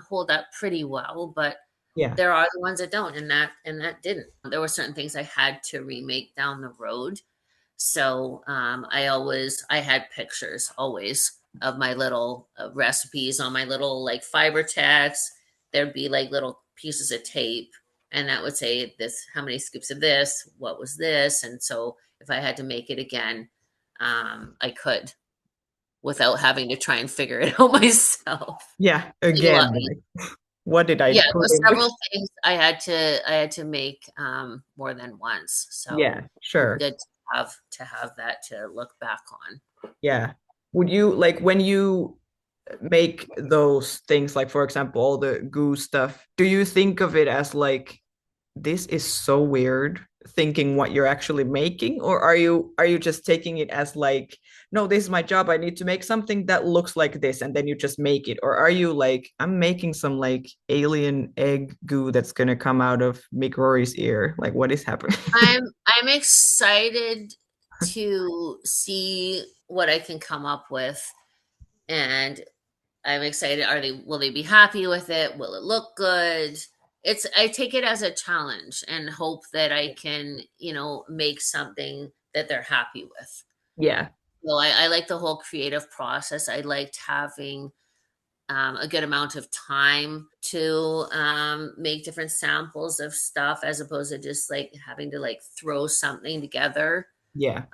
hold up pretty well, but Yeah. there are the ones that don't, and that didn't. There were certain things I had to remake down the road. So I had pictures always of my little recipes on my little like fiber text. There'd be like little pieces of tape, and that would say this, how many scoops of this, what was this, and so if I had to make it again, I could without having to try and figure it out myself. Yeah. It was a lot Again, easier. like, What did I Yeah, put there's in several this? things I had to make more than once. So Yeah, it's sure. good to have that to look back on. Yeah. Would you like when you make those things, like for example, all the goo stuff, do you think of it as like this is so weird thinking what you're actually making, or are you just taking it as like, no, this is my job, I need to make something that looks like this, and then you just make it? Or are you like, I'm making some like alien egg goo that's gonna come out of Mick Rory's ear, like what is happening? I'm excited to see what I can come up with, and I'm excited. Are they will they be happy with it? Will it look good? It's I take it as a challenge and hope that I can, make something that they're happy with. Yeah, So I like the whole creative process. I liked having a good amount of time to make different samples of stuff as opposed to just like having to like throw something together. yeah,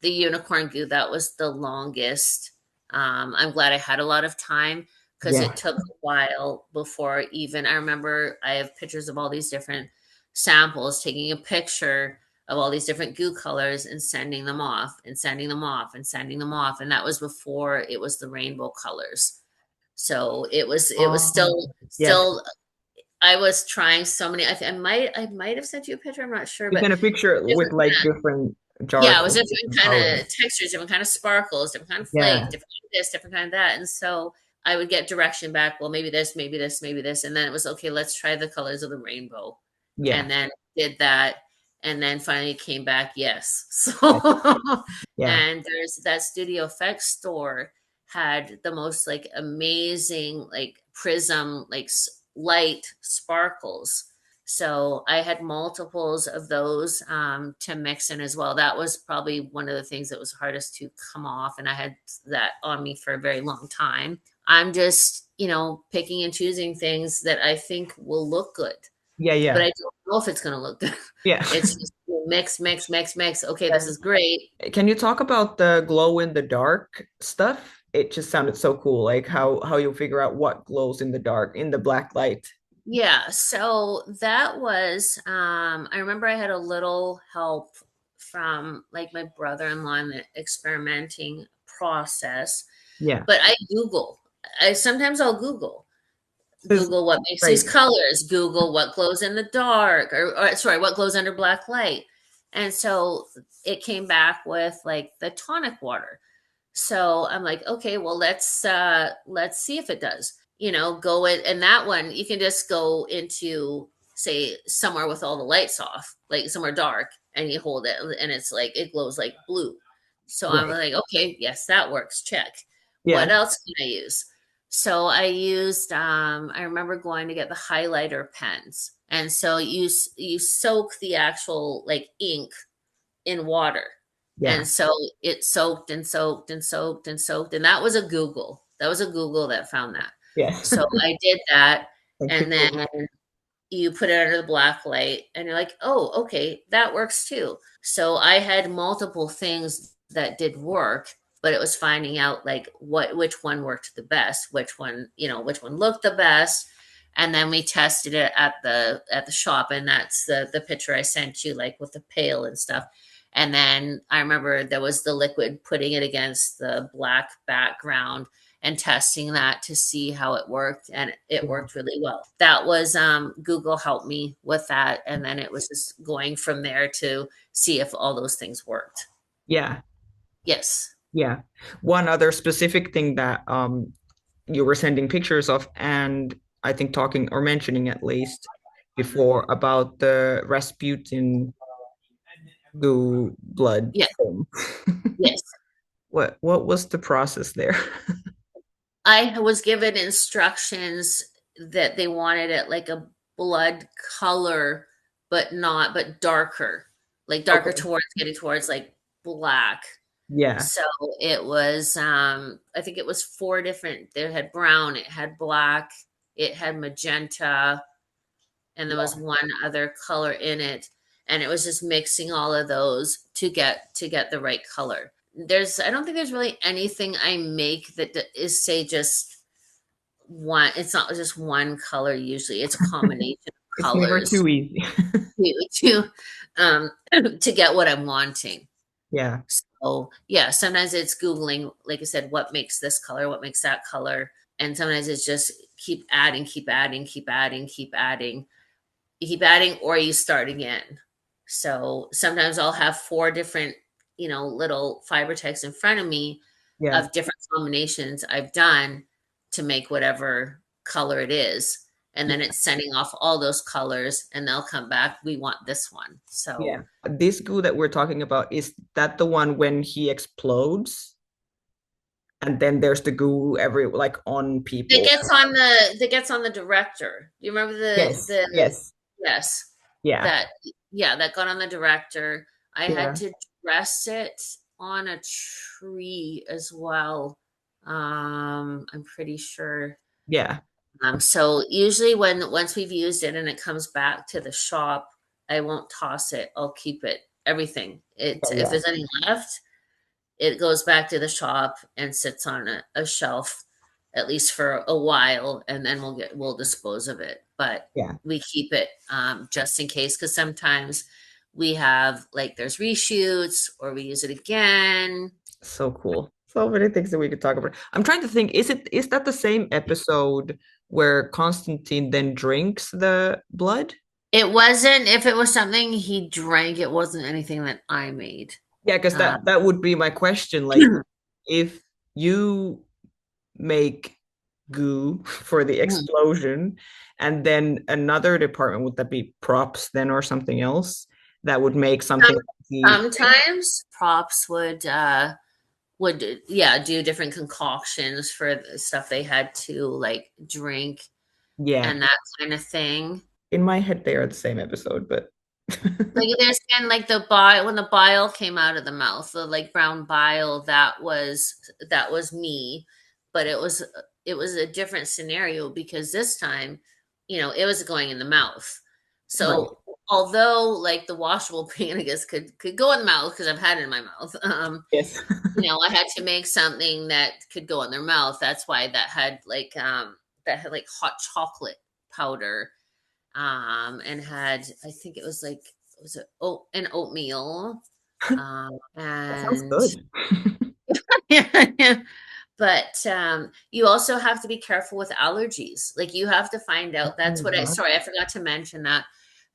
The unicorn goo, that was the longest. I'm glad I had a lot of time because yeah. it took a while before even I remember I have pictures of all these different samples, taking a picture of all these different goo colors and sending them off and sending them off and sending them off. And that was before it was the rainbow colors. So it was Oh, yes. still I was trying so many. I might have sent you a picture. I'm not sure, You but can picture it with different like different jars yeah, it was of different different kind colors. of textures, different kind of sparkles, different kind of flake, Yeah, different kind of this, different kind of that. And so I would get direction back, well, maybe this, maybe this, maybe this. And then it was okay, let's try the colors of the rainbow. yeah, And then did that. And then finally came back, yes. yeah, So yeah, and there's that Studio Effects store had the most like amazing like prism like light sparkles, so I had multiples of those to mix in as well. That was probably one of the things that was hardest to come off, and I had that on me for a very long time. I'm just, picking and choosing things that I think will look good, yeah, but yeah, I don't know if it's going to look good. yeah. It's just mix, mix, mix, mix. Okay, this is great. Can you talk about the glow in the dark stuff? It just sounded so cool, like how you figure out what glows in the dark in the black light. Yeah, so that was I remember I had a little help from like my brother-in-law in the experimenting process, Yeah. but I Google. I sometimes I'll Google. This- Google what makes these right. colors, Google what glows in the dark, or sorry, what glows under black light. And so it came back with like the tonic water. So I'm like, okay, well let's see if it does. Go in and that one you can just go into say somewhere with all the lights off, like somewhere dark, and you hold it and it's like it glows like blue. So I'm Right. like, okay, yes, that works. Check. What Yeah. else can I use? So I used I remember going to get the highlighter pens. And so you soak the actual like ink in water. Yeah. And so it soaked and soaked and soaked and soaked. And that was a Google. That was a Google that found that. Yes. So I did that. Thank you, And then Google. you put it under the black light and you're like, oh, okay, that works too. So I had multiple things that did work, but it was finding out like which one worked the best, which one looked the best. And then we tested it at the shop, and that's the picture I sent you, like with the pail and stuff. And then I remember there was the liquid, putting it against the black background and testing that to see how it worked, and it Yeah. worked really well. That was Google helped me with that, and then it was just going from there to see if all those things worked. Yeah. Yes. Yeah. One other specific thing that you were sending pictures of, and I think talking or mentioning at least before about the Rasputin goo blood Yeah. thing. Yes. What was the process there? I was given instructions that they wanted it like a blood color, but darker, like darker Okay. towards getting towards like black. Yeah. So it was, I think it was four different. They had brown, it had black, it had magenta, and there was one other color in it. And it was just mixing all of those to get the right color. I don't think there's really anything I make that is say just one. It's not just one color. Usually, it's a combination of It's never colors too easy. to to get what I'm wanting. Yeah, So yeah, sometimes it's Googling, like I said, what makes this color, what makes that color. And sometimes it's just keep adding, keep adding, keep adding, keep adding. You keep adding or you start again. So sometimes I'll have four different, little fiber text in front of me yeah, of different combinations I've done to make whatever color it is. And then yeah, it's sending off all those colors and they'll come back. We want this one. yeah. So This goo that we're talking about, is that the one when he explodes? And then there's the goo every like on That people. gets on the director. You remember Yes, the yes, yes. yeah, That yeah, that got on the director. I had yeah, to dress it on a tree as well. I'm pretty sure. yeah. So usually once we've used it and it comes back to the shop, I won't toss it. I'll keep it. Everything. It Okay, if yeah, there's any left, it goes back to the shop and sits on a shelf at least for a while, and then we'll dispose of it. But yeah. we keep it just in case, because sometimes we have like there's reshoots or we use it again. So cool. So many things that we could talk about. I'm trying to think, is that the same episode where Constantine then drinks the blood? It wasn't, if it was something he drank, it wasn't anything that I made. Yeah, because uh, that would be my question. Like, if you make goo for the explosion, and then another department, would that be props then or something else that would make something Some, like he, sometimes props would yeah do different concoctions for the stuff they had to like drink yeah. and that kind of thing. In my head, they are the same episode, but Like there's been like the bile when the bile came out of the mouth, the like brown bile, that was me, but it was a different scenario because this time, it was going in the mouth. right. So although like the washable paint, I guess could go in the mouth because I've had it in my mouth. Yes. I had to make something that could go in their mouth. That's why that had like hot chocolate powder, and had, I think it was like, was it an oatmeal, That sounds and good. yeah, but you also have to be careful with allergies. Like you have to find out. That's Oh, what I yeah. sorry, I forgot to mention that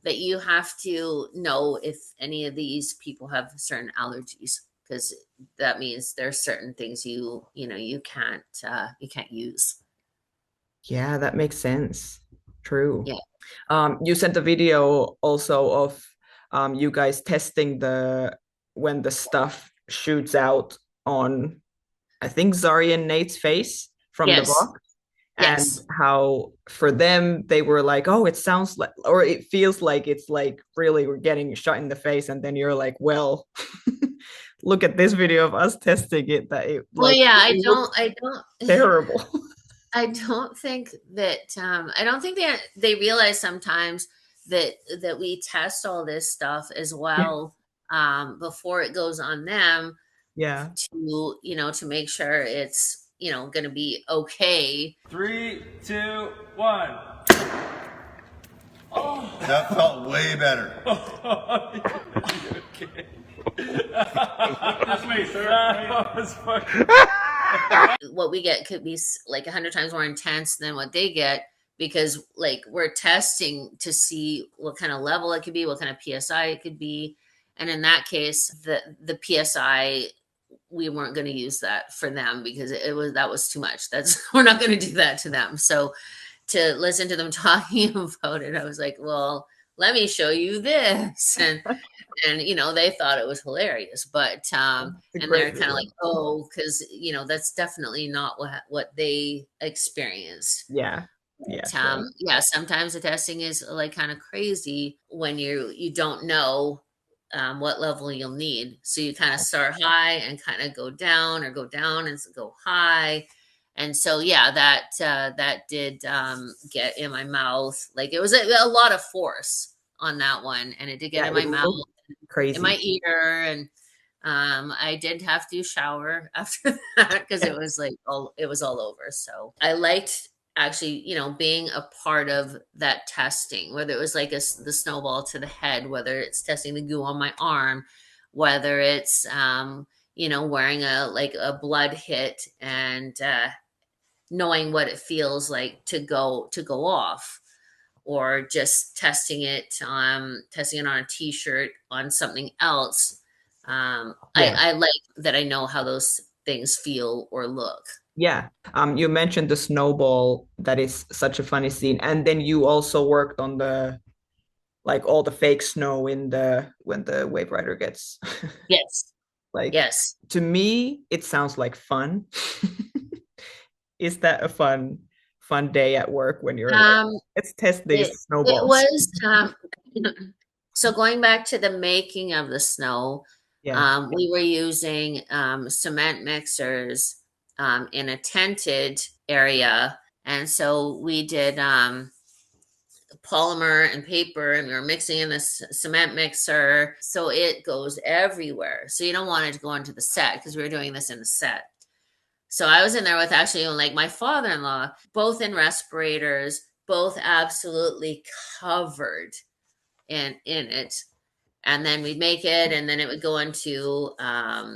you have to know if any of these people have certain allergies, because that means there's certain things you can't use. Yeah, that makes sense. True. Yeah. You sent a video also of you guys testing the when the stuff shoots out on, I think, Zari and Nate's face from the Yes. box, and Yes. how for them they were like, oh, it sounds like, or it feels like it's like really we're getting shot in the face, and then you're like, well, look at this video of us testing it, that it Well, like yeah, I it don't, looks I don't, terrible. I don't think they realize sometimes that we test all this stuff as Yeah, well, before it goes on them yeah. to make sure it's going to be okay. Three, two, one. That felt way better. Okay. That's me, sir. That was fucking. What we get could be like 100 times more intense than what they get, because like we're testing to see what kind of level it could be, what kind of psi it could be. And in that case, the psi, we weren't going to use that for them because that was too much. That's we're not going to do that to them. So to listen to them talking about it, I was like, well, let me show you this. And they thought it was hilarious, but It's a and great they're kind of video. like, oh, because that's definitely not what they experienced. Yeah, yeah, But sure. yeah, sometimes the testing is like kind of crazy when you don't know what level you'll need. So you kind of start high and kind of go down, or go down and go high. And so yeah, that did get in my mouth. Like it was a lot of force on that one, and it did get Yeah, in it my mouth, looked in my crazy. ear, and I did have to shower after that because it was all over. So I liked actually, being a part of that testing, whether it was like the snowball to the head, whether it's testing the goo on my arm, whether it's, wearing a blood hit and knowing what it feels like to go off, or just testing it on a t-shirt, on something else. Yeah. I like that I know how those things feel or look. Yeah. You mentioned the snowball. That is such a funny scene. And then you also worked on the like all the fake snow in the when the wave rider gets Yes. like Yes. to me it sounds like fun. Is that a fun day at work when you're like, Um, let's test these it snowballs? was, so going back to the making of the snow, Yeah. we were using cement mixers in a tented area. And so we did polymer and paper, and we were mixing in this cement mixer. So it goes everywhere. So you don't want it to go into the set, because we were doing this in the set. So I was in there with actually like my father-in-law, both in respirators, both absolutely covered in it. And then we'd make it, and then it would go into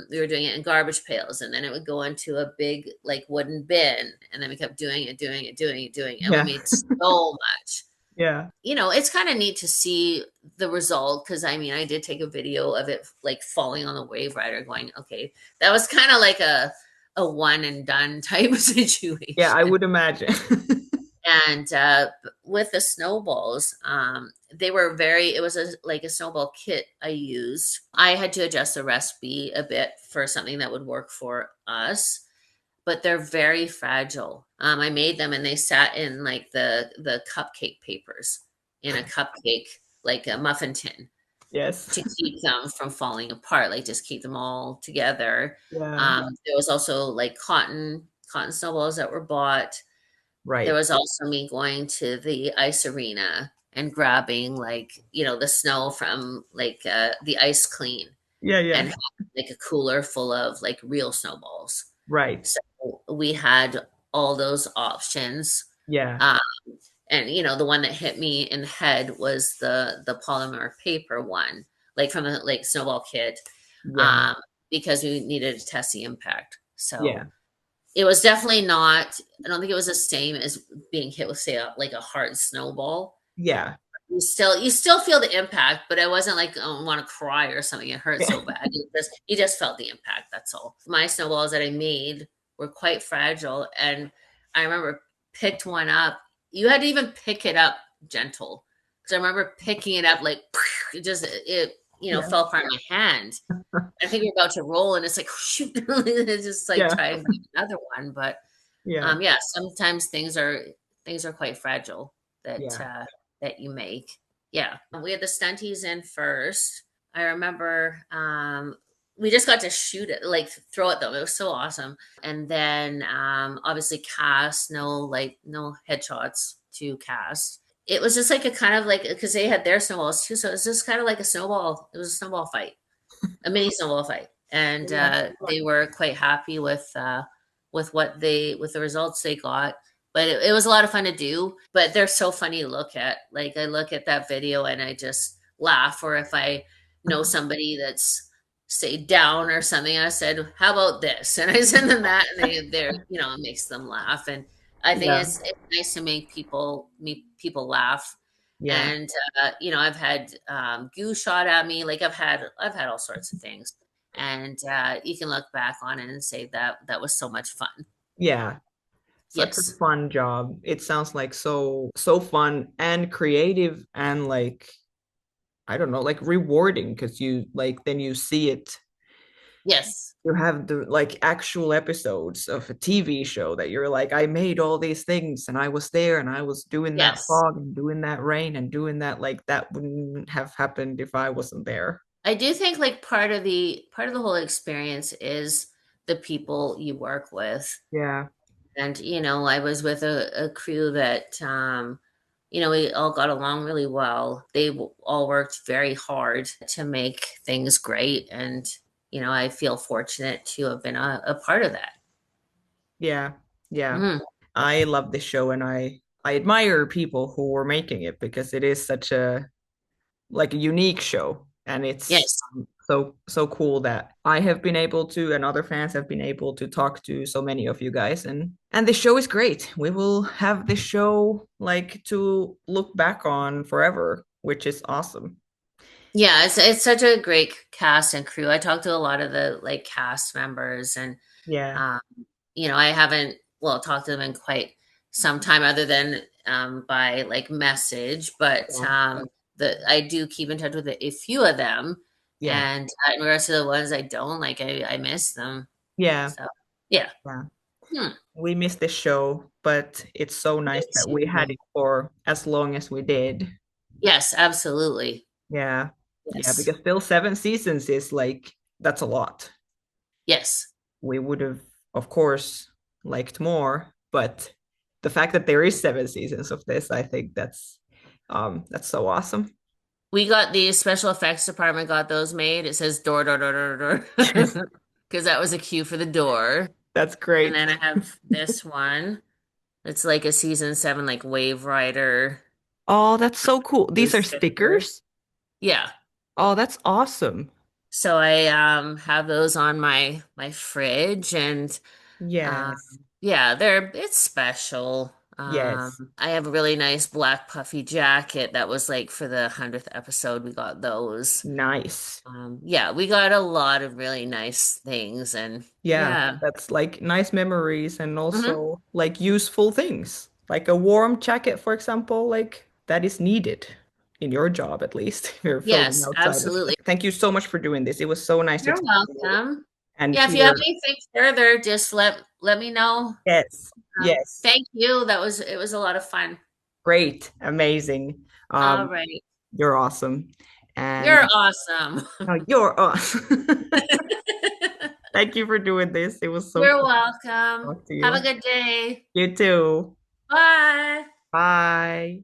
we were doing it in garbage pails, and then it would go into a big like wooden bin, and then we kept doing it, doing it, doing it, doing it, and we Yeah. made so much. Yeah. It's kind of neat to see the result, because I mean, I did take a video of it like falling on the wave rider, going, okay, that was kind of like a one and done type of Yeah, I situation. would imagine. And with the snowballs, it was like a snowball kit I used. I had to adjust the recipe a bit for something that would work for us, but they're very fragile. I made them, and they sat in like the cupcake papers in a cupcake, like a muffin tin, Yes. to keep them from falling apart, like just keep them all together. Yeah. There was also like cotton snowballs that were bought. There Right. was also me going to the ice arena and grabbing, like, the snow from like the ice clean, Yeah, and yeah. having, like, a cooler full of like real snowballs. Right. So we had all those options. Yeah. Um, and the one that hit me in the head was the polymer paper one, like from the like snowball kit, Yeah. um, because we needed to test the impact. Yeah. So it was definitely not. I don't think it was the same as being hit with, say, like a hard snowball. Yeah. You still feel the impact, but it wasn't like, I want to cry or something. It hurt Yeah. so bad. You just felt the impact. That's all. My snowballs that I made were quite fragile, and I remember picked one up. You had to even pick it up gentle, because I remember picking it up like it Yeah. fell apart in my hand. I think you're about to roll, and it's like, shoot, it's just like Yeah. try and make another one. But Yeah. yeah, sometimes things are quite fragile that Yeah. that you make. Yeah, we had the stunties in first. I remember we just got to shoot it, like throw it though. It was so awesome. And then obviously cast, no headshots to cast. It was just like a kind of like, because they had their snowballs too, so it was just kind of like a snowball. It was a snowball fight, a mini snowball fight, and Yeah. they were quite happy with the results they got. But it was a lot of fun to do. But they're so funny to look at. Like, I look at that video and I just laugh. Or if I know somebody that's, say, down or something, I said, "How about this?" And I send them that, and it makes them laugh. And I think Yeah. it's nice to make people laugh. Yeah. And I've had goo shot at me. Like, I've had all sorts of things, and you can look back on it and say that was so much fun. Yeah. Such a Yes, fun job. It sounds like so fun and creative and like I don't know, like rewarding because you like then you see it. yes, You have the like actual episodes of a TV show that you're like, I made all these things and I was there and I was doing that yes. fog and doing that rain and doing that like that wouldn't have happened if I wasn't there. I do think, like, part of the whole experience is the people you work with. Yeah. And I was with a crew that we all got along really well. They all worked very hard to make things great, and I feel fortunate to have been a part of that. Yeah. Yeah. Mhm. I love this show, and I admire people who are making it because it is such a like a unique show, and it's Yes. so cool that I have been able to, and other fans have been able to talk to so many of you guys, and this show is great. We will have this show like to look back on forever, which is awesome. Yeah, it's such a great cast and crew. I talked to a lot of the like cast members, and Yeah, um, I haven't talked to them in quite some time, other than by like message. But yeah, the I do keep in touch with a few of them, yeah, and in regards to the ones I don't like, I miss them. yeah, So yeah. yeah. Hmm. We missed this show, but it's so Me nice that we had too. it for as long as we did. Yes, absolutely. Yeah. Yeah, Yes. because still 7 seasons is like that's a lot. Yes. We would have, of course, liked more, but the fact that there is 7 seasons of this, I think that's so awesome. We got the special effects department got those made. It says door, door, door, door, door. Because that was a cue for the door. That's And great. then I have this one. It's like a season 7, like Wave Rider. Oh, that's so cool. These are Sticker. stickers. Yeah. Oh, that's awesome. So I have those on my fridge, and um Yes. yeah, it's special. Yes. I have a really nice black puffy jacket that was like for the 100th episode. We got those. Nice. Yeah, we got a lot of really nice things, and Yeah, yeah. that's like nice memories and Hmm. also like useful things. Like a warm jacket, for example, like that is needed in your job at least if you're filming Yes, outside of. absolutely. Thank you so much for doing this. It was so nice to You're talk to you welcome. and Yeah, if you have hear. anything further, just let me know. Yes, yes, Thank you. It was a lot of fun. great, amazing. All Um, right. you're awesome, and You're awesome. oh, you're awesome. Thank you for doing this. It was so You're cool to welcome. talk to Have a you. good day. You too. Bye. Bye.